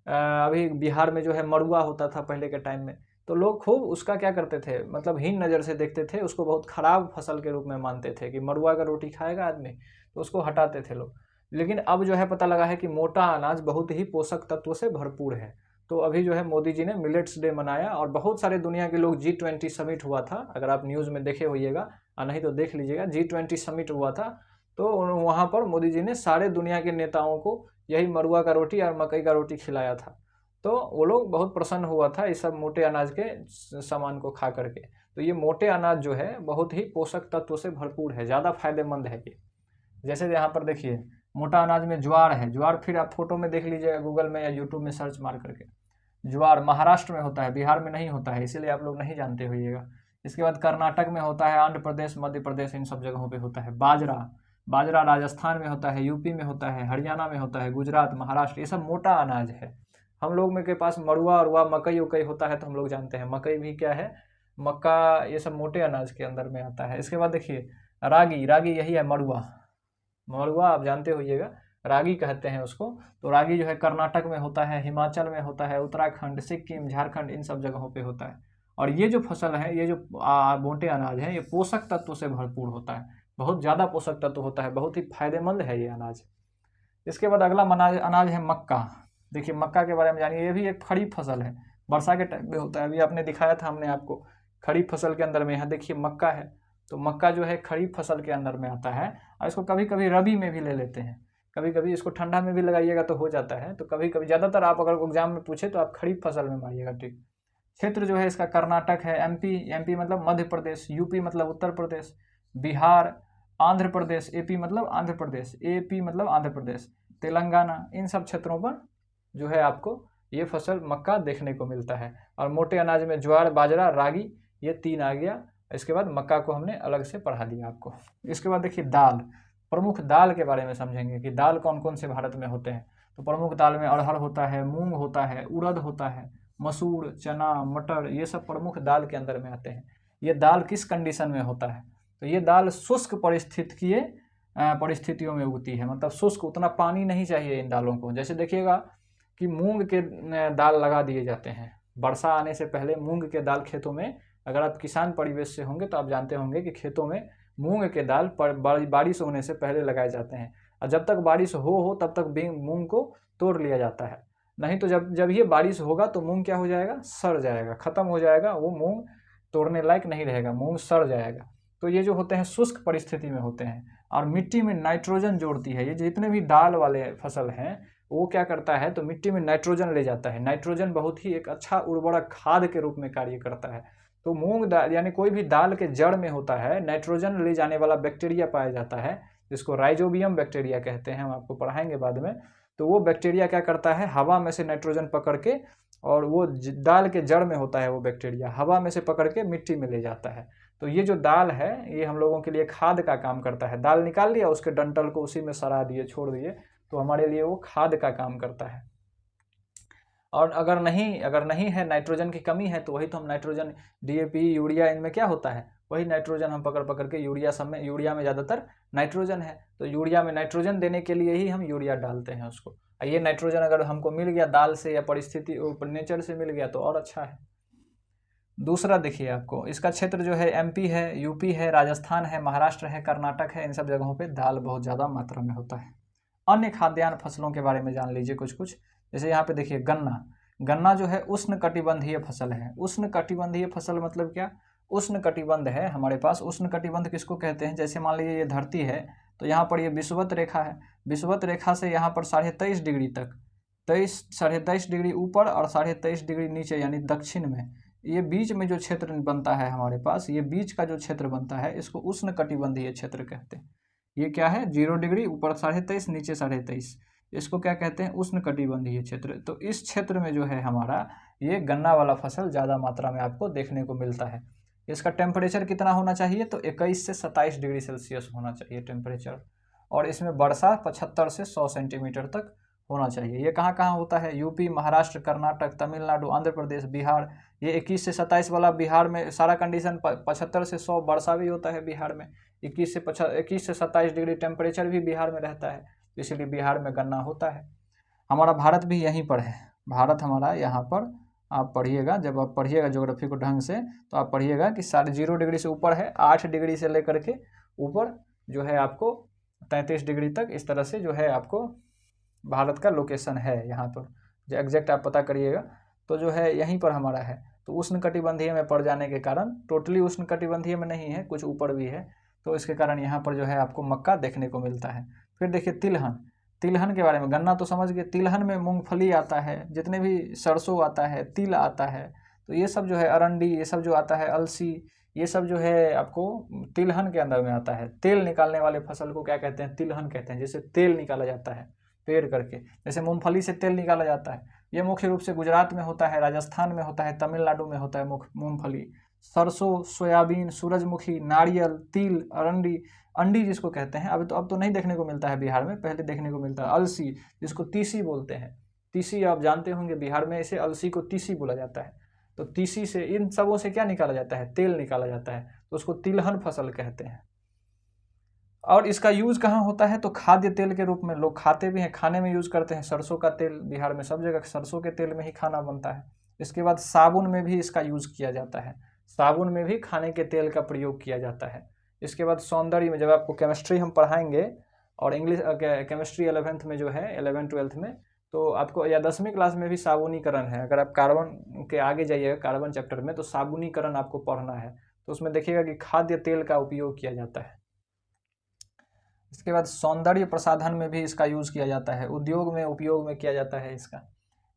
Speaker 1: अभी बिहार में जो है मड़ुआ होता था पहले के टाइम में, तो लोग खूब उसका क्या करते थे, मतलब हीन नज़र से देखते थे, उसको बहुत ख़राब फसल के रूप में मानते थे कि मड़ुआ का रोटी खाएगा आदमी, तो उसको हटाते थे लोग। लेकिन अब जो है पता लगा है कि मोटा अनाज बहुत ही पोषक तत्व से भरपूर है। तो अभी जो है मोदी जी ने मिलेट्स डे मनाया, और बहुत सारे दुनिया के लोग, G20 समिट हुआ था, अगर आप न्यूज़ में देखे होइएगा, नहीं तो देख लीजिएगा, G20 समिट हुआ था, तो वहाँ पर मोदी जी ने सारे दुनिया के नेताओं को यही मड़ुआ का रोटी और मकई का रोटी खिलाया था। तो वो लोग बहुत प्रसन्न हुआ था इस सब मोटे अनाज के सामान को खा करके। तो ये मोटे अनाज जो है बहुत ही पोषक तत्व से भरपूर है, ज़्यादा फायदेमंद है ये। जैसे यहाँ पर देखिए मोटा अनाज में ज्वार है, ज्वार फिर आप फोटो में देख लीजिएगा गूगल में या यूट्यूब में सर्च मार करके। ज्वार महाराष्ट्र में होता है, बिहार में नहीं होता है, इसीलिए आप लोग नहीं जानते होइएगा। इसके बाद कर्नाटक में होता है, आंध्र प्रदेश, मध्य प्रदेश, इन सब जगहों पे होता है। बाजरा, बाजरा राजस्थान में होता है, यूपी में होता है, हरियाणा में होता है, गुजरात, महाराष्ट्र, ये सब मोटा अनाज है। हम लोग में के पास मड़ुआ अरुआ मकई उकई होता है, तो हम लोग जानते हैं मकई भी क्या है, मक्का, ये सब मोटे अनाज के अंदर में आता है। इसके बाद देखिए रागी, रागी यही है मड़ुआ, मड़ुआ आप जानते होइएगा, रागी कहते हैं उसको। तो रागी जो है कर्नाटक में होता है, हिमाचल में होता है, उत्तराखंड, सिक्किम, झारखंड, इन सब जगहों पे होता है। और ये जो फसल है, ये जो मोटे अनाज है, ये पोषक तत्व से भरपूर होता है, बहुत ज़्यादा पोषक तत्व होता है, बहुत ही फायदेमंद है ये अनाज। इसके बाद अगला अनाज है मक्का। देखिए मक्का के बारे में जानिए, ये भी एक खरीफ फसल है, वर्षा के टाइम में होता है। अभी आपने दिखाया था हमने आपको खरीफ फसल के अंदर में, यहाँ देखिए मक्का है। तो मक्का जो है खरीफ फसल के अंदर में आता है, और इसको कभी कभी रबी में भी ले लेते हैं, कभी कभी इसको ठंडा में भी लगाइएगा तो हो जाता है। तो कभी कभी, ज़्यादातर आप अगर एग्जाम में पूछे तो आप खरीफ फसल में मारिएगा, ठीक। क्षेत्र जो है इसका कर्नाटक है, एमपी, एमपी मतलब मध्य प्रदेश, यूपी मतलब उत्तर प्रदेश, बिहार, आंध्र प्रदेश, एपी मतलब आंध्र प्रदेश, एपी मतलब आंध्र प्रदेश, तेलंगाना, इन सब क्षेत्रों पर जो है आपको ये फसल मक्का देखने को मिलता है। और मोटे अनाज में ज्वार, बाजरा, रागी, ये तीन आ गया। इसके बाद मक्का को हमने अलग से पढ़ा दिया आपको। इसके बाद देखिए दाल, प्रमुख दाल के बारे में समझेंगे कि दाल कौन कौन से भारत में होते हैं। तो प्रमुख दाल में अरहर होता है, मूंग होता है, उड़द होता है, मसूर, चना, मटर, ये सब प्रमुख दाल के अंदर में आते हैं। ये दाल किस कंडीशन में होता है, तो ये दाल शुष्क परिस्थितियों में उगती है, मतलब शुष्क, उतना पानी नहीं चाहिए इन दालों को। जैसे देखिएगा कि मूंग के दाल लगा दिए जाते हैं, वर्षा आने से पहले मूंग के दाल खेतों में, अगर आप किसान परिवेश से होंगे तो आप जानते होंगे कि खेतों में मूंग के दाल बारिश होने से पहले लगाए जाते हैं, और जब तक बारिश हो तब तक मूंग को तोड़ लिया जाता है। नहीं तो जब ये बारिश होगा तो मूंग क्या हो जाएगा, सड़ जाएगा, खत्म हो जाएगा, वो मूंग तोड़ने लायक नहीं रहेगा, मूंग सड़ जाएगा। तो ये जो होते हैं शुष्क परिस्थिति में होते हैं। और मिट्टी में नाइट्रोजन जोड़ती है, ये जितने भी दाल वाले फसल हैं वो क्या करता है, तो मिट्टी में नाइट्रोजन ले जाता है। नाइट्रोजन बहुत ही एक अच्छा उर्वरक खाद के रूप में कार्य करता है। तो मूंग दाल यानी कोई भी दाल के जड़ में होता है नाइट्रोजन ले जाने वाला बैक्टीरिया पाया जाता है, जिसको राइजोबियम बैक्टीरिया कहते हैं, हम आपको पढ़ाएंगे बाद में। तो वो बैक्टीरिया क्या करता है, हवा में से नाइट्रोजन पकड़ के, और वो दाल के जड़ में होता है वो बैक्टीरिया, हवा में से पकड़ के मिट्टी में ले जाता है। तो ये जो दाल है ये हम लोगों के लिए खाद का काम करता है। दाल निकाल लिया, उसके डंठल को उसी में सड़ा दिए, छोड़ दिए, तो हमारे लिए वो खाद का काम करता है। और अगर नहीं है, नाइट्रोजन की कमी है, तो वही तो हम नाइट्रोजन, डीएपी, यूरिया, इनमें क्या होता है, वही नाइट्रोजन हम पकड़ पकड़ के, यूरिया में ज़्यादातर नाइट्रोजन है, तो यूरिया में नाइट्रोजन देने के लिए ही हम यूरिया डालते हैं उसको। ये नाइट्रोजन अगर हमको मिल गया दाल से या परिस्थिति नेचर से मिल गया तो और अच्छा है। दूसरा देखिए आपको, इसका क्षेत्र जो है एमपी है, यूपी है, राजस्थान है, महाराष्ट्र है, कर्नाटक है, इन सब जगहों पे दाल बहुत ज़्यादा मात्रा में होता है। अन्य खाद्यान्न फसलों के बारे में जान लीजिए कुछ कुछ। जैसे यहाँ पे देखिए गन्ना, गन्ना जो है उष्ण कटिबंधीय फसल है। उष्ण कटिबंधीय फसल मतलब क्या, उष्ण कटिबंध है हमारे पास। उष्ण कटिबंध किसको कहते हैं, जैसे मान लीजिए ये धरती है, तो यहाँ पर ये विषुवत रेखा है, विषुवत रेखा से यहाँ पर 23.5 डिग्री तक, 23.5 डिग्री ऊपर और 23.5 डिग्री नीचे, यानी दक्षिण में, ये बीच में जो क्षेत्र बनता है हमारे पास, ये बीच का जो क्षेत्र बनता है, इसको उष्ण कटिबंधीय क्षेत्र कहते हैं। ये क्या है, 0 डिग्री ऊपर 23.5, नीचे 23.5, इसको क्या कहते हैं, उष्ण कटिबंधीय क्षेत्र। तो इस क्षेत्र में जो है हमारा ये गन्ना वाला फसल ज़्यादा मात्रा में आपको देखने को मिलता है। इसका टेम्परेचर कितना होना चाहिए, तो 21 से 27 डिग्री सेल्सियस होना चाहिए टेम्परेचर, और इसमें वर्षा 75 से 100 सेंटीमीटर तक होना चाहिए। ये कहाँ कहाँ होता है, यूपी, महाराष्ट्र, कर्नाटक, तमिलनाडु, आंध्र प्रदेश, बिहार। ये 21 से 27 वाला बिहार में सारा कंडीशन, 75 से 100 वर्षा भी होता है बिहार में, 21 से 27 डिग्री टेम्परेचर भी बिहार में रहता है, इसीलिए बिहार में गन्ना होता है। हमारा भारत भी यहीं पर है, भारत हमारा यहाँ पर, आप पढ़िएगा, जब आप पढ़िएगा ज्योग्राफी को ढंग से, तो आप पढ़िएगा कि 0 डिग्री से ऊपर है, 8 डिग्री से लेकर के ऊपर जो है आपको 33 डिग्री तक, इस तरह से जो है आपको भारत का लोकेशन है यहाँ पर, जो एग्जैक्ट आप पता करिएगा, तो जो है यहीं पर हमारा है। तो उष्ण कटिबंधीय में पड़ जाने के कारण, टोटली उष्ण कटिबंधीय में नहीं है, कुछ ऊपर भी है, तो इसके कारण यहाँ पर जो है आपको मक्का देखने को मिलता है। फिर देखिए तिलहन, तिलहन के बारे में, गन्ना तो समझ गए, तिलहन में मूंगफली आता है, जितने भी सरसों आता है, तिल आता है, तो ये सब जो है अरंडी, ये सब जो आता है, अलसी, ये सब जो है आपको तिलहन के अंदर में आता है। तेल निकालने वाले फसल को क्या कहते हैं? तिलहन कहते हैं। जैसे तेल निकाला जाता है पेड़ करके, जैसे मूंगफली से तेल निकाला जाता है। ये मुख्य रूप से गुजरात में होता है, राजस्थान में होता है, तमिलनाडु में होता है मूंगफली। सरसों, सोयाबीन, सूरजमुखी, नारियल, तिल, अरंडी, अंडी जिसको कहते हैं, अब तो नहीं देखने को मिलता है बिहार में, पहले देखने को मिलता है। अलसी जिसको तीसी बोलते हैं, तीसी आप जानते होंगे, बिहार में इसे अलसी को तीसी बोला जाता है। तो तीसी से, इन सबों से क्या निकाला जाता है? तेल निकाला जाता है, तो उसको तिलहन फसल कहते हैं। और इसका यूज कहाँ होता है? तो खाद्य तेल के रूप में लोग खाते भी हैं, खाने में यूज करते हैं। सरसों का तेल बिहार में सब जगह सरसों के तेल में ही खाना बनता है। इसके बाद साबुन में भी इसका यूज किया जाता है, साबुन में भी खाने के तेल का प्रयोग किया जाता है। इसके बाद सौंदर्य में, जब आपको केमिस्ट्री हम पढ़ाएंगे और इंग्लिश केमिस्ट्री 11th में जो है, 11th-12th में, तो आपको, या 10वीं क्लास में भी साबुनीकरण है। अगर आप कार्बन के आगे जाइएगा, कार्बन चैप्टर में, तो साबुनीकरण आपको पढ़ना है, तो उसमें देखिएगा कि खाद्य तेल का उपयोग किया जाता है। इसके बाद सौंदर्य प्रसाधन में भी इसका यूज किया जाता है, उद्योग में उपयोग में किया जाता है इसका।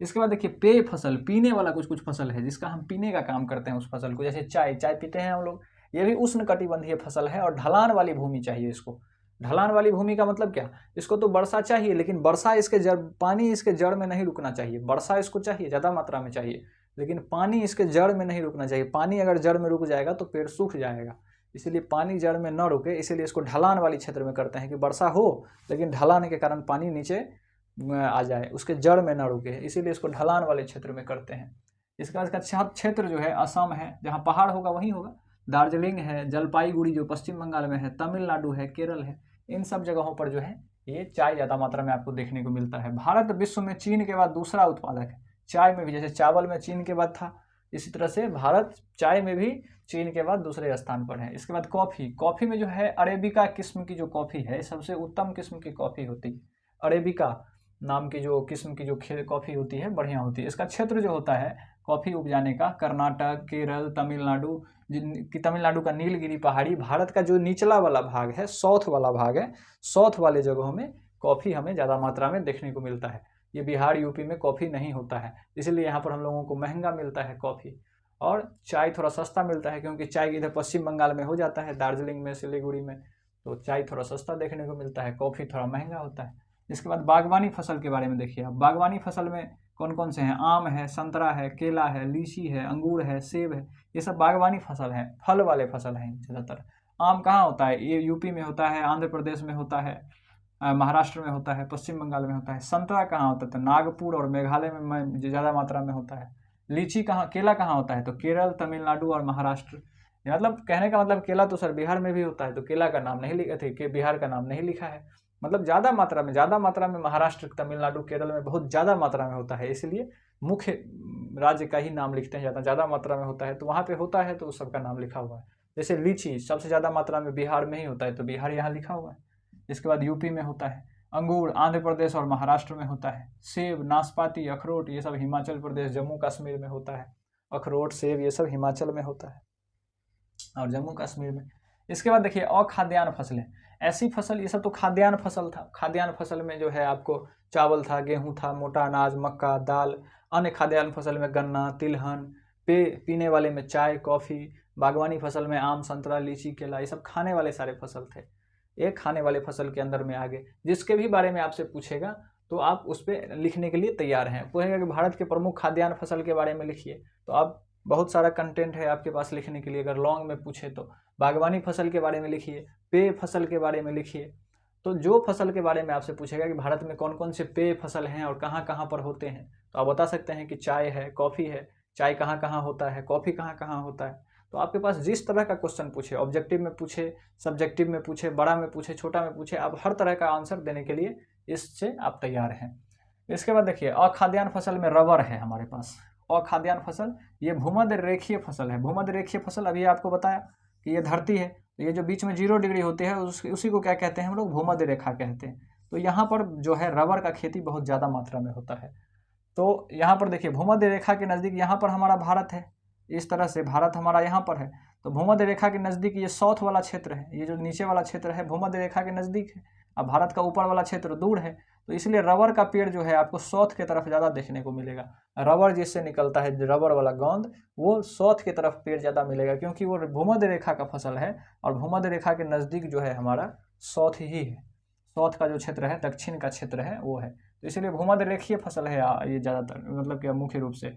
Speaker 1: इसके बाद देखिए पेय फसल, पीने वाला कुछ फसल है जिसका हम पीने का काम करते हैं उस फसल को, जैसे चाय पीते हैं हम लोग, ये भी उष्णकटिबंधीय फसल है और ढलान वाली भूमि चाहिए इसको। ढलान वाली भूमि का मतलब क्या? इसको तो वर्षा चाहिए, लेकिन वर्षा इसके जड़, पानी इसके जड़ में नहीं रुकना चाहिए। वर्षा इसको चाहिए, ज़्यादा मात्रा में चाहिए, लेकिन पानी इसके जड़ में नहीं रुकना चाहिए। पानी अगर जड़ में रुक जाएगा तो पेड़ सूख जाएगा, इसीलिए पानी जड़ में न रुके, इसीलिए इसको ढलान वाली क्षेत्र में करते हैं कि वर्षा हो लेकिन ढलान के कारण पानी नीचे आ जाए, उसके जड़ में न रुके, इसीलिए इसको ढलान वाले क्षेत्र में करते हैं। इसका क्षेत्र जो है असम है, जहाँ पहाड़ होगा वहीं होगा। दार्जिलिंग है, जलपाईगुड़ी जो पश्चिम बंगाल में है, तमिलनाडु है, केरल है, इन सब जगहों पर जो है ये चाय ज़्यादा मात्रा में आपको देखने को मिलता है। भारत विश्व में चीन के बाद दूसरा उत्पादक है चाय में भी, जैसे चावल में चीन के बाद था, इसी तरह से भारत चाय में भी चीन के बाद दूसरे स्थान पर है। इसके बाद कॉफ़ी, कॉफ़ी में जो है अरेबिका किस्म की जो कॉफ़ी है, सबसे उत्तम किस्म की कॉफ़ी होती है। अरेबिका नाम की जो किस्म की जो कॉफ़ी होती है, बढ़िया होती है। इसका क्षेत्र जो होता है कॉफ़ी उपजाने का, कर्नाटक, केरल, तमिलनाडु, तमिलनाडु का नीलगिरी पहाड़ी, भारत का जो निचला वाला भाग है, साउथ वाला भाग है, साउथ वाले जगहों में कॉफ़ी हमें ज़्यादा मात्रा में देखने को मिलता है। ये बिहार, यूपी में कॉफ़ी नहीं होता है, इसीलिए यहाँ पर हम लोगों को महंगा मिलता है कॉफ़ी। और चाय थोड़ा सस्ता मिलता है, क्योंकि चाय इधर पश्चिम बंगाल में हो जाता है, दार्जिलिंग में, सिलीगुड़ी में, तो चाय थोड़ा सस्ता देखने को मिलता है, कॉफ़ी थोड़ा महंगा होता है। इसके बाद बागवानी फसल के बारे में देखिए आप। बागवानी फसल में कौन कौन से हैं? आम है, संतरा है, केला है, लीची है, अंगूर है, सेब है, ये सब बागवानी फसल है, फल वाले फसल हैं ज़्यादातर। आम कहाँ होता है? ये यूपी में होता है, आंध्र प्रदेश में होता है, महाराष्ट्र में होता है, पश्चिम बंगाल में होता है। संतरा कहाँ होता है? तो नागपुर और मेघालय में ज़्यादा मात्रा में होता है। लीची कहाँ, केला कहाँ होता है? तो केरल, तमिलनाडु और महाराष्ट्र। मतलब कहने का मतलब, केला तो सर बिहार में भी होता है, तो केला का नाम नहीं लिखे थे, कि बिहार का नाम नहीं लिखा है। मतलब ज़्यादा मात्रा में महाराष्ट्र, तमिलनाडु, केरल में बहुत ज़्यादा मात्रा में होता है, इसलिए मुख्य राज्य का ही नाम लिखते हैं। ज़्यादा मात्रा में होता है तो वहाँ पे होता है, तो उस सबका नाम लिखा हुआ है। जैसे लीची सबसे ज़्यादा मात्रा में बिहार में ही होता है, तो बिहार यहाँ लिखा हुआ है। इसके बाद यूपी में होता है। अंगूर आंध्र प्रदेश और महाराष्ट्र में होता है। सेब, नाशपाती, अखरोट, ये सब हिमाचल प्रदेश, जम्मू कश्मीर में होता है। अखरोट, सेब, ये सब हिमाचल में होता है और जम्मू कश्मीर में। इसके बाद देखिए अखाद्यान्न फसलें, ऐसी फसल, ये सब तो खाद्यान्न फसल था। खाद्यान्न फसल में जो है आपको चावल था, गेहूं था, मोटा अनाज, मक्का, दाल। अन्य खाद्यान्न फसल में गन्ना, तिलहन, पीने वाले में चाय, कॉफ़ी। बागवानी फसल में आम, संतरा, लीची, केला, ये सब खाने वाले सारे फसल थे। एक खाने वाले फसल के अंदर में आगे जिसके भी बारे में आपसे पूछेगा तो आप उस पर लिखने के लिए तैयार हैं। पूछेगा कि भारत के प्रमुख खाद्यान्न फसल के बारे में लिखिए, तो आप बहुत सारा कंटेंट है आपके पास लिखने के लिए। अगर लॉन्ग में पूछे तो बागवानी फसल के बारे में लिखिए, पेय फसल के बारे में लिखिए। तो जो फसल के बारे में आपसे पूछेगा कि भारत में कौन कौन से पेय फसल हैं और कहाँ कहाँ पर होते हैं, तो आप बता सकते हैं कि चाय है, कॉफ़ी है। चाय कहाँ कहाँ होता है, कॉफ़ी कहाँ कहाँ होता है। तो आपके पास जिस तरह का क्वेश्चन पूछे, ऑब्जेक्टिव में पूछे, सब्जेक्टिव में पूछे, बड़ा में पूछे, छोटा में पूछे, आप हर तरह का आंसर देने के लिए इससे आप तैयार हैं। इसके बाद देखिए अखाद्यान्न फसल में रबर है हमारे पास। अखाद्यान्न फसल ये भूमध्य रेखीय फसल है। भूमध्य रेखीय फसल अभी आपको बताया कि ये धरती है, तो ये जो बीच में 0 डिग्री होती है उसी को क्या कहते हैं हम लोग? भूमध्य रेखा कहते हैं। तो यहाँ पर जो है रबर का खेती बहुत ज़्यादा मात्रा में होता है। तो यहाँ पर देखिए भूमध्य रेखा के नज़दीक यहाँ पर हमारा भारत है, इस तरह से भारत हमारा यहाँ पर है। तो भूमध्य रेखा के नज़दीक ये साउथ वाला क्षेत्र है, ये जो नीचे वाला क्षेत्र है भूमध्य रेखा के नज़दीक है। अब भारत का ऊपर वाला क्षेत्र दूर है, तो इसलिए रबर का पेड़ जो है आपको साउथ की तरफ ज़्यादा देखने को मिलेगा। रबर जिससे निकलता है, रबर वाला गोंद, वो साउथ की तरफ पेड़ ज़्यादा मिलेगा, क्योंकि वो भूमध्य रेखा का फसल है और भूमध्य रेखा के नज़दीक जो है हमारा साउथ ही है। साउथ का जो क्षेत्र है, दक्षिण का क्षेत्र है, वो है। तो इसलिए भूमध्य रेखीय फसल है ये ज़्यादातर, मतलब कि मुख्य रूप से।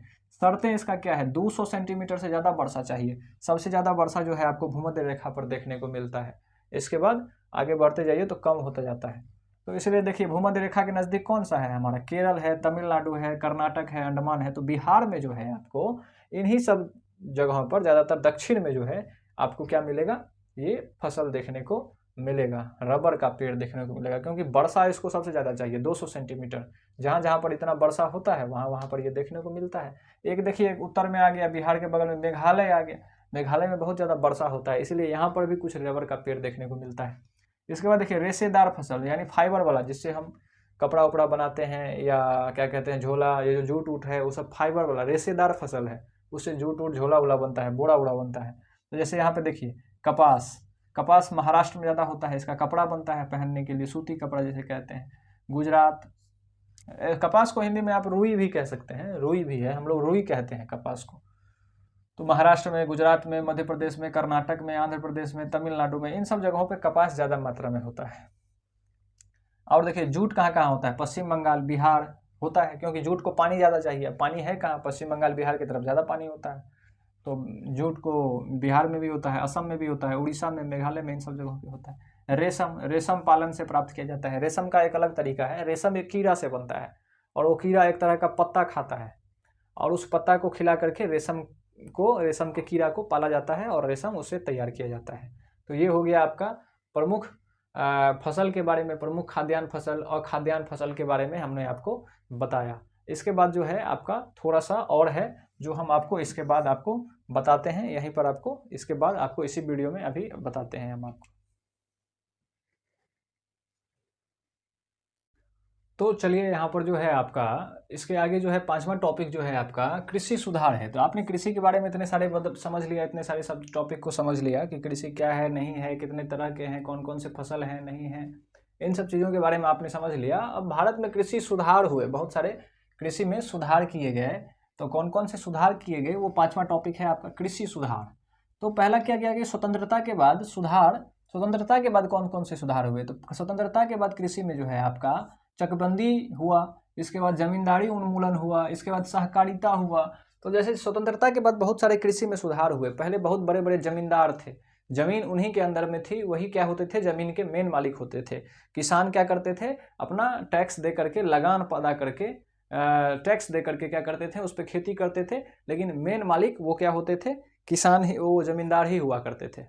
Speaker 1: शर्तें इसका क्या है, 200 सेंटीमीटर से ज़्यादा वर्षा चाहिए। सबसे ज़्यादा वर्षा जो है आपको भूमध्य रेखा पर देखने को मिलता है। इसके बाद आगे बढ़ते जाइए तो कम होता जाता है। तो इसलिए देखिए भूमध्य रेखा के नज़दीक कौन सा है हमारा, केरल है, तमिलनाडु है, कर्नाटक है, अंडमान है। तो बिहार में जो है आपको इन्हीं सब जगहों पर, ज़्यादातर दक्षिण में जो है आपको क्या मिलेगा, ये फसल देखने को मिलेगा, रबर का पेड़ देखने को मिलेगा, क्योंकि वर्षा इसको सबसे ज़्यादा चाहिए 200 सेंटीमीटर। जहाँ जहाँ पर इतना वर्षा होता है वहाँ वहाँ पर ये देखने को मिलता है। एक देखिए उत्तर में आ गया, बिहार के बगल में मेघालय आ गया। मेघालय में बहुत ज़्यादा वर्षा होता है, इसलिए यहाँ पर भी कुछ रबर का पेड़ देखने को मिलता है। इसके बाद देखिए रेशेदार फसल, यानी फाइबर वाला, जिससे हम कपड़ा उपड़ा बनाते हैं, या क्या कहते हैं, झोला, ये जो जूट ऊट है वो सब फाइबर वाला रेशेदार फसल है। उससे जूट ऊट, झोला उला बनता है, बोरा उड़ा बनता है। तो जैसे यहाँ पे देखिए कपास, कपास महाराष्ट्र में ज़्यादा होता है, इसका कपड़ा बनता है पहनने के लिए, सूती कपड़ा जिसे कहते हैं। गुजरात, कपास को हिंदी में आप रुई भी कह सकते हैं, रुई भी है, हम लोग रुई कहते हैं कपास को। तो महाराष्ट्र में, गुजरात में, मध्य प्रदेश में, कर्नाटक में, आंध्र प्रदेश में, तमिलनाडु में, इन सब जगहों पे कपास ज़्यादा मात्रा में होता है। और देखिए जूट कहाँ कहाँ होता है, पश्चिम बंगाल, बिहार होता है, क्योंकि जूट को पानी ज़्यादा चाहिए। पानी है कहाँ, पश्चिम बंगाल, बिहार की तरफ ज़्यादा पानी होता है। तो जूट को बिहार में भी होता है, असम में भी होता है, उड़ीसा में, मेघालय में, इन सब जगहों पे होता है। रेशम, रेशम पालन से प्राप्त किया जाता है। रेशम का एक अलग तरीका है, रेशम एक कीड़ा से बनता है, और वो कीड़ा एक तरह का पत्ता खाता है, और उस पत्ता को खिला करके रेशम के कीड़ा को पाला जाता है, और रेशम उससे तैयार किया जाता है। तो ये हो गया आपका प्रमुख फसल के बारे में, प्रमुख खाद्यान्न फसल और खाद्यान्न फसल के बारे में हमने आपको बताया। इसके बाद जो है आपका थोड़ा सा और है, जो हम आपको इसके बाद आपको बताते हैं, यहीं पर आपको इसके बाद आपको इसी वीडियो में अभी बताते हैं हम आपको। तो चलिए यहाँ पर जो है आपका, इसके आगे जो है 5वां टॉपिक जो है आपका कृषि सुधार है। तो आपने कृषि के बारे में इतने सारे समझ लिया, इतने सारे सब टॉपिक को समझ लिया कि कृषि क्या है, नहीं है, कितने तरह के हैं, कौन कौन से फसल हैं, नहीं हैं, इन सब चीज़ों के बारे में आपने समझ लिया। अब भारत में कृषि सुधार हुए, बहुत सारे कृषि में सुधार किए गए। तो कौन कौन से सुधार किए गए, वो 5वां टॉपिक है आपका कृषि सुधार। तो पहला क्या किया गया, स्वतंत्रता के बाद सुधार। स्वतंत्रता के बाद कौन कौन से सुधार हुए, तो स्वतंत्रता के बाद कृषि में जो है आपका चकबंदी हुआ, इसके बाद जमींदारी उन्मूलन हुआ, इसके बाद सहकारिता हुआ। तो जैसे स्वतंत्रता के बाद बहुत सारे कृषि में सुधार हुए। पहले बहुत बड़े बड़े जमींदार थे, जमीन उन्हीं के अंदर में थी, वही क्या होते थे, जमीन के मेन मालिक होते थे। किसान क्या करते थे, अपना टैक्स दे करके, लगान अदा करके, टैक्स दे करके क्या करते थे, उस पर खेती करते थे। लेकिन मेन मालिक वो क्या होते थे, किसान ही, वो जमींदार ही हुआ करते थे।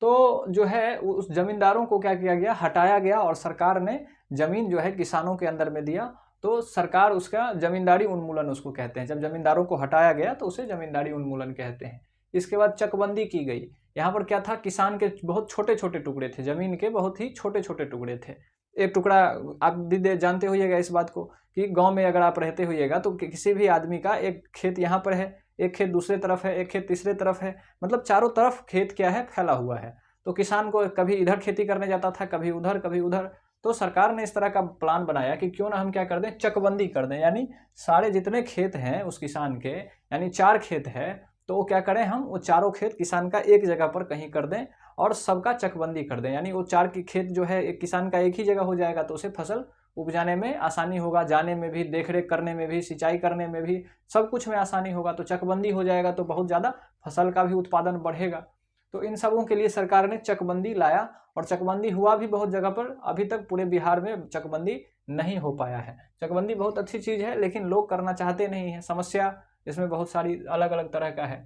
Speaker 1: तो जो है उस जमींदारों को क्या किया गया, हटाया गया, और सरकार ने जमीन जो है किसानों के अंदर में दिया। तो सरकार उसका जमींदारी उन्मूलन उसको कहते हैं। जब जमींदारों को हटाया गया तो उसे जमींदारी उन्मूलन कहते हैं। इसके बाद चकबंदी की गई। यहाँ पर क्या था, किसान के बहुत छोटे छोटे टुकड़े थे, जमीन के बहुत ही छोटे छोटे टुकड़े थे। एक टुकड़ा, आप भी जानते होइएगा इस बात को, कि गांव में अगर आप रहते होइएगा तो किसी भी आदमी का एक खेत यहाँ पर है, एक खेत दूसरे तरफ है, एक खेत तीसरे तरफ है, मतलब चारों तरफ खेत क्या है, फैला हुआ है। तो किसान को कभी इधर खेती करने जाता था, कभी उधर, कभी उधर। तो सरकार ने इस तरह का प्लान बनाया कि क्यों ना हम क्या कर दें, चकबंदी कर दें, यानी सारे जितने खेत हैं उस किसान के, यानी 4 खेत है, तो वो क्या करें, हम वो चारों खेत किसान का एक जगह पर कहीं कर दें, और सबका चकबंदी कर दें। यानी वो 4 की खेत जो है एक किसान का एक ही जगह हो जाएगा, तो उसे फसल उपजाने में आसानी होगा, जाने में भी, देखरेख करने में भी, सिंचाई करने में भी, सब कुछ में आसानी होगा। तो चकबंदी हो जाएगा तो बहुत ज़्यादा फसल का भी उत्पादन बढ़ेगा। तो इन सबों के लिए सरकार ने चकबंदी लाया, और चकबंदी हुआ भी बहुत जगह पर। अभी तक पूरे बिहार में चकबंदी नहीं हो पाया है। चकबंदी बहुत अच्छी चीज़ है, लेकिन लोग करना चाहते नहीं हैं। समस्या इसमें बहुत सारी अलग अलग तरह का है।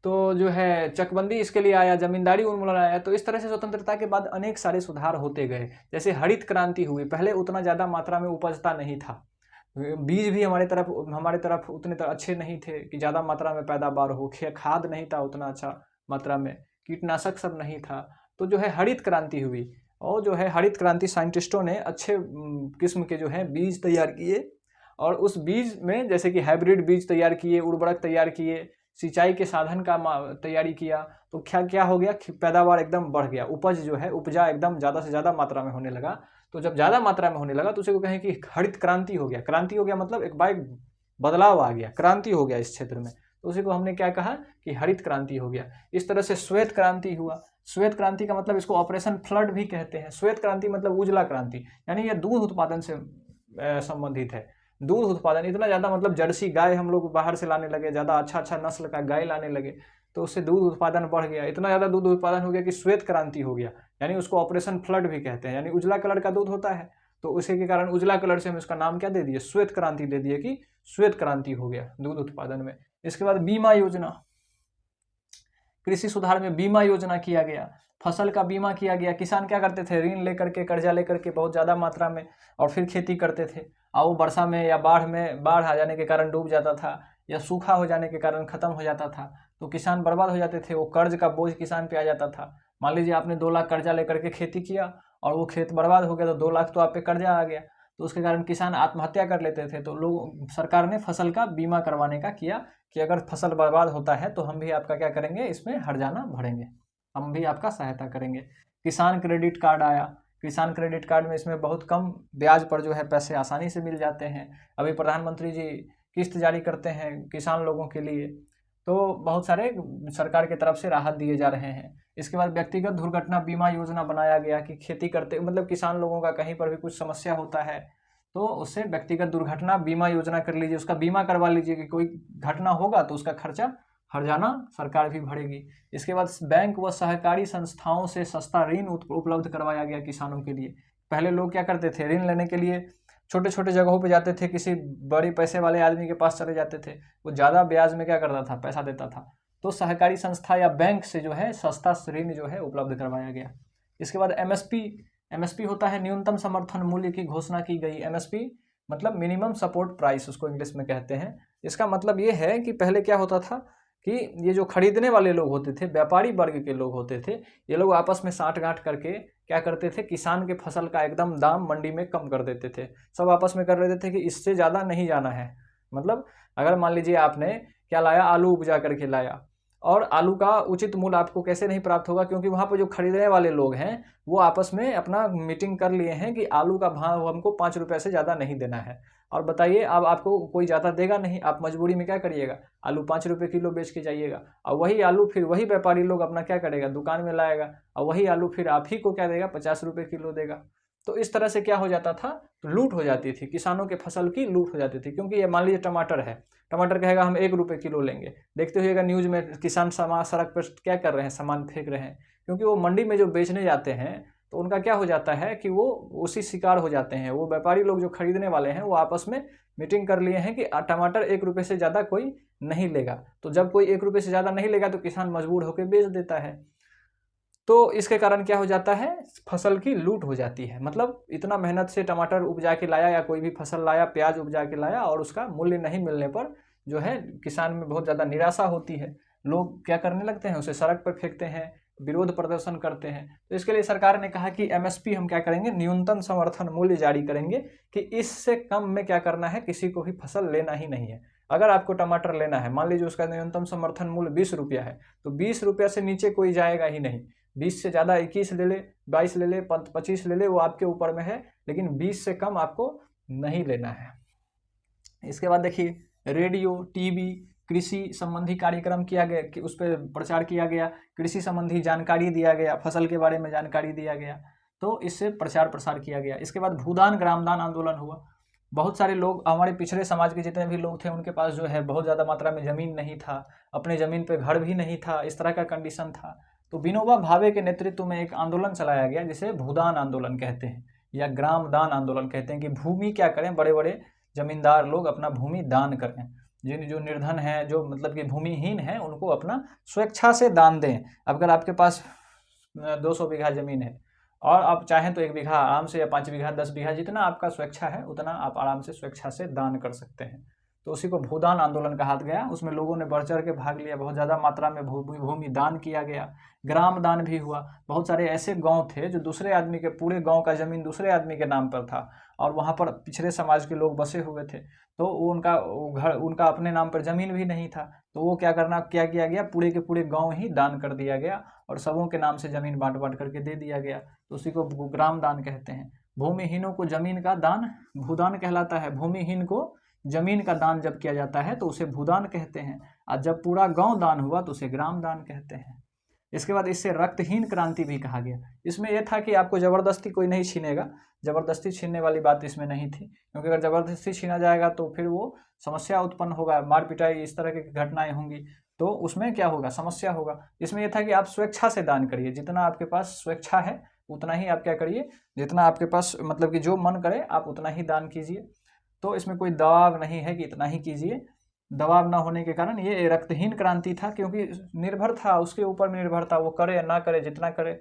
Speaker 1: तो जो है चकबंदी इसके लिए आया, जमींदारी उन्मूलन आया। तो इस तरह से स्वतंत्रता के बाद अनेक सारे सुधार होते गए। जैसे हरित क्रांति हुई, पहले उतना ज़्यादा मात्रा में उपजता नहीं था, बीज भी हमारे तरफ उतने अच्छे नहीं थे कि ज़्यादा मात्रा में पैदावार हो, खाद नहीं था उतना अच्छा मात्रा में, कीटनाशक सब नहीं था। तो जो है हरित क्रांति हुई, और जो है हरित क्रांति साइंटिस्टों ने अच्छे किस्म के जो है बीज तैयार किए, और उस बीज में जैसे कि हाइब्रिड बीज तैयार किए, उर्वरक तैयार किए, सिंचाई के साधन का तैयारी किया। तो क्या क्या हो गया, पैदावार एकदम बढ़ गया, उपज जो है उपजा एकदम ज़्यादा से ज़्यादा मात्रा में होने लगा। तो जब ज़्यादा मात्रा में होने लगा तो उसी को कहें कि हरित क्रांति हो गया। क्रांति हो गया मतलब एक बाइक बदलाव आ गया, क्रांति हो गया इस क्षेत्र में, तो उसी को हमने क्या कहा कि हरित क्रांति हो गया। इस तरह से श्वेत क्रांति हुआ। श्वेत क्रांति का मतलब इसको ऑपरेशन फ्लड भी कहते हैं। श्वेत क्रांति मतलब उजला क्रांति, यानी यह दूध उत्पादन से संबंधित है। दूध उत्पादन इतना ज़्यादा, मतलब जर्सी गाय हम लोग बाहर से लाने लगे, ज़्यादा अच्छा नस्ल का गाय लाने लगे, तो उससे दूध उत्पादन बढ़ गया, इतना ज़्यादा दूध उत्पादन हो गया कि श्वेत क्रांति हो गया, यानी उसको ऑपरेशन फ्लड भी कहते हैं। यानी उजला कलर का दूध होता है, तो उसी के कारण उजला कलर से हम इसका नाम क्या दे दिए, श्वेत क्रांति दे दिए कि श्वेत क्रांति हो गया दूध उत्पादन में। इसके बाद बीमा योजना, कृषि सुधार में बीमा योजना किया गया, फसल का बीमा किया गया। किसान क्या करते थे, ऋण लेकर के, कर्जा लेकर के बहुत ज़्यादा मात्रा में, और फिर खेती करते थे, और वो वर्षा में या बाढ़ आ जाने के कारण डूब जाता था, या सूखा हो जाने के कारण खत्म हो जाता था, तो किसान बर्बाद हो जाते थे। वो कर्ज का बोझ किसान पे आ जाता था। मान लीजिए आपने 2 लाख कर्जा लेकर के खेती किया और वो खेत बर्बाद हो गया, तो 2 लाख तो आप पे कर्जा आ गया, तो उसके कारण किसान आत्महत्या कर लेते थे। तो लोग, सरकार ने फसल का बीमा करवाने का किया कि अगर फसल बर्बाद होता है तो हम भी आपका क्या करेंगे, इसमें हर्जाना भरेंगे, हम भी आपका सहायता करेंगे। किसान क्रेडिट कार्ड आया। किसान क्रेडिट कार्ड में इसमें बहुत कम ब्याज पर जो है पैसे आसानी से मिल जाते हैं। अभी प्रधानमंत्री जी किस्त जारी करते हैं किसान लोगों के लिए, तो बहुत सारे सरकार की तरफ से राहत दिए जा रहे हैं। इसके बाद व्यक्तिगत दुर्घटना बीमा योजना बनाया गया कि खेती करते, मतलब किसान लोगों का कहीं पर भी कुछ समस्या होता है तो उससे व्यक्तिगत दुर्घटना बीमा योजना कर लीजिए, उसका बीमा करवा लीजिए कि कोई घटना होगा तो उसका खर्चा हर्जाना सरकार भी भरेगी। इसके बाद बैंक व सहकारी संस्थाओं से सस्ता ऋण उपलब्ध करवाया गया किसानों के लिए। पहले लोग क्या करते थे, ऋण लेने के लिए छोटे छोटे जगहों पे जाते थे, किसी बड़े पैसे वाले आदमी के पास चले जाते थे, वो ज़्यादा ब्याज में क्या करता था, पैसा देता था। तो सहकारी संस्था या बैंक से जो है सस्ता ऋण जो है उपलब्ध करवाया गया। इसके बाद एमएसपी होता है न्यूनतम समर्थन मूल्य की घोषणा की गई। एमएसपी मतलब मिनिमम सपोर्ट प्राइस, उसको इंग्लिश में कहते हैं। इसका मतलब ये है कि पहले क्या होता था कि ये जो खरीदने वाले लोग होते थे, व्यापारी वर्ग के लोग होते थे, ये लोग आपस में साठगांठ करके क्या करते थे, किसान के फसल का एकदम दाम मंडी में कम कर देते थे। सब आपस में कर लेते थे कि इससे ज़्यादा नहीं जाना है। मतलब अगर मान लीजिए आपने क्या लाया, आलू उपजा करके लाया, और आलू का उचित मूल्य आपको कैसे नहीं प्राप्त होगा, क्योंकि वहाँ पर जो खरीदने वाले लोग हैं वो आपस में अपना मीटिंग कर लिए हैं कि आलू का भाव हमको 5 रुपये से ज़्यादा नहीं देना है। और बताइए, अब आपको कोई ज़्यादा देगा नहीं, आप मजबूरी में क्या करिएगा, आलू 5 रुपये किलो बेच के जाइएगा। और वही आलू फिर वही व्यापारी लोग अपना क्या करेगा, दुकान में लाएगा, और वही आलू फिर आप ही को क्या देगा, 50 रुपये किलो देगा। तो इस तरह से क्या हो जाता था, तो लूट हो जाती थी, किसानों के फसल की लूट हो जाती थी। क्योंकि ये मान लीजिए टमाटर है, टमाटर कहेगा हम 1 रुपये किलो लेंगे, देखते हुएगा न्यूज़ में किसान सड़क पर क्या कर रहे हैं, सामान फेंक रहे हैं, क्योंकि वो मंडी में जो बेचने जाते हैं तो उनका क्या हो जाता है कि वो उसी शिकार हो जाते हैं। वो व्यापारी लोग जो खरीदने वाले हैं वो आपस में मीटिंग कर लिए हैं कि टमाटर 1 रुपये से ज़्यादा कोई नहीं लेगा। तो जब कोई 1 रुपये से ज़्यादा नहीं लेगा तो किसान मजबूर होकर बेच देता है। तो इसके कारण क्या हो जाता है, फसल की लूट हो जाती है। मतलब इतना मेहनत से टमाटर उपजा के लाया या कोई भी फसल लाया, प्याज उपजा के लाया, और उसका मूल्य नहीं मिलने पर जो है किसान में बहुत ज़्यादा निराशा होती है। लोग क्या करने लगते हैं, उसे सड़क पर फेंकते हैं, विरोध प्रदर्शन करते हैं। तो इसके लिए सरकार ने कहा कि एमएसपी हम क्या करेंगे, न्यूनतम समर्थन मूल्य जारी करेंगे कि इससे कम में क्या करना है, किसी को भी फसल लेना ही नहीं है। अगर आपको टमाटर लेना है, मान लीजिए उसका न्यूनतम समर्थन मूल्य 20 रुपया है, तो 20 रुपया से नीचे कोई जाएगा ही नहीं। 20 से ज़्यादा 21 ले ले, 22 ले ले, 25 ले ले, वो आपके ऊपर में है, लेकिन 20 से कम आपको नहीं लेना है। इसके बाद देखिए, रेडियो, टीवी, कृषि संबंधी कार्यक्रम किया गया कि उस पर प्रचार किया गया, कृषि संबंधी जानकारी दिया गया, फसल के बारे में जानकारी दिया गया, तो इससे प्रचार प्रसार किया गया। इसके बाद भूदान ग्रामदान आंदोलन हुआ। बहुत सारे लोग, हमारे पिछड़े समाज के जितने भी लोग थे, उनके पास जो है बहुत ज़्यादा मात्रा में ज़मीन नहीं था, अपने ज़मीन पर घर भी नहीं था, इस तरह का कंडीशन था। तो विनोबा भावे के नेतृत्व में एक आंदोलन चलाया गया जिसे भूदान आंदोलन कहते हैं या ग्रामदान आंदोलन कहते हैं, कि भूमि क्या करें, बड़े बड़े जमींदार लोग अपना भूमि दान करें, जिन जो निर्धन हैं, जो मतलब कि भूमिहीन हैं, उनको अपना स्वेच्छा से दान दें। अगर आपके पास 200 बीघा ज़मीन है और आप चाहें तो 1 बीघा आराम से, या 5 बीघा, 10 बीघा, जितना आपका स्वेच्छा है उतना आप आराम से स्वेच्छा से दान कर सकते हैं। तो उसी को भूदान आंदोलन कहा गया। उसमें लोगों ने बढ़ चढ़ के भाग लिया, बहुत ज़्यादा मात्रा में भूमि दान किया गया। ग्राम दान भी हुआ। बहुत सारे ऐसे गांव थे जो दूसरे आदमी के, पूरे गांव का ज़मीन दूसरे आदमी के नाम पर था, और वहाँ पर पिछड़े समाज के लोग बसे हुए थे, तो उनका घर, उनका अपने नाम पर ज़मीन भी नहीं था। तो वो क्या किया गया, पूरे के पूरे गाँव ही दान कर दिया गया और सबों के नाम से ज़मीन बांट बांट करके दे दिया गया। तो उसी को ग्राम दान कहते हैं। भूमिहीनों को जमीन का दान भूदान कहलाता है। भूमिहीन को जमीन का दान जब किया जाता है तो उसे भूदान कहते हैं, और जब पूरा गांव दान हुआ तो उसे ग्राम दान कहते हैं। इसके बाद इससे रक्तहीन क्रांति भी कहा गया। इसमें यह था कि आपको ज़बरदस्ती कोई नहीं छीनेगा, ज़बरदस्ती छीनने वाली बात इसमें नहीं थी, क्योंकि अगर ज़बरदस्ती छीना जाएगा तो फिर वो समस्या उत्पन्न होगा, मार पिटाई इस तरह की घटनाएं होंगी, तो उसमें क्या होगा, समस्या होगा। इसमें यह था कि आप स्वेच्छा से दान करिए, जितना आपके पास स्वेच्छा है उतना ही आप क्या करिए, जितना आपके पास मतलब कि जो मन करे आप उतना ही दान कीजिए। तो इसमें कोई दबाव नहीं है कि इतना ही कीजिए। दबाव ना होने के कारण ये रक्तहीन क्रांति था, क्योंकि निर्भर था, उसके ऊपर निर्भर था, वो करे या ना करे, जितना करे।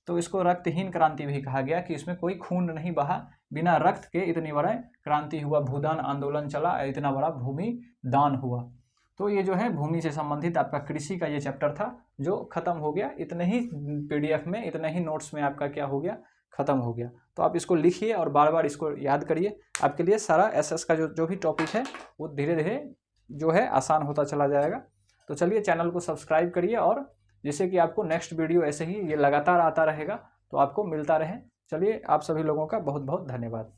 Speaker 1: तो इसको रक्तहीन क्रांति भी कहा गया कि इसमें कोई खून नहीं बहा, बिना रक्त के इतनी बड़ा क्रांति हुआ, भूदान आंदोलन चला, इतना बड़ा भूमि दान हुआ। तो ये जो है भूमि से संबंधित आपका कृषि का ये चैप्टर था जो खत्म हो गया। इतने ही PDF में, इतने ही नोट्स में आपका क्या हो गया, खत्म हो गया। तो आप इसको लिखिए और बार बार इसको याद करिए। आपके लिए सारा SS का जो भी टॉपिक है वो धीरे धीरे जो है आसान होता चला जाएगा। तो चलिए चैनल को सब्सक्राइब करिए, और जिससे कि आपको नेक्स्ट वीडियो ऐसे ही ये लगातार आता रहेगा, तो आपको मिलता रहे। चलिए आप सभी लोगों का बहुत बहुत धन्यवाद।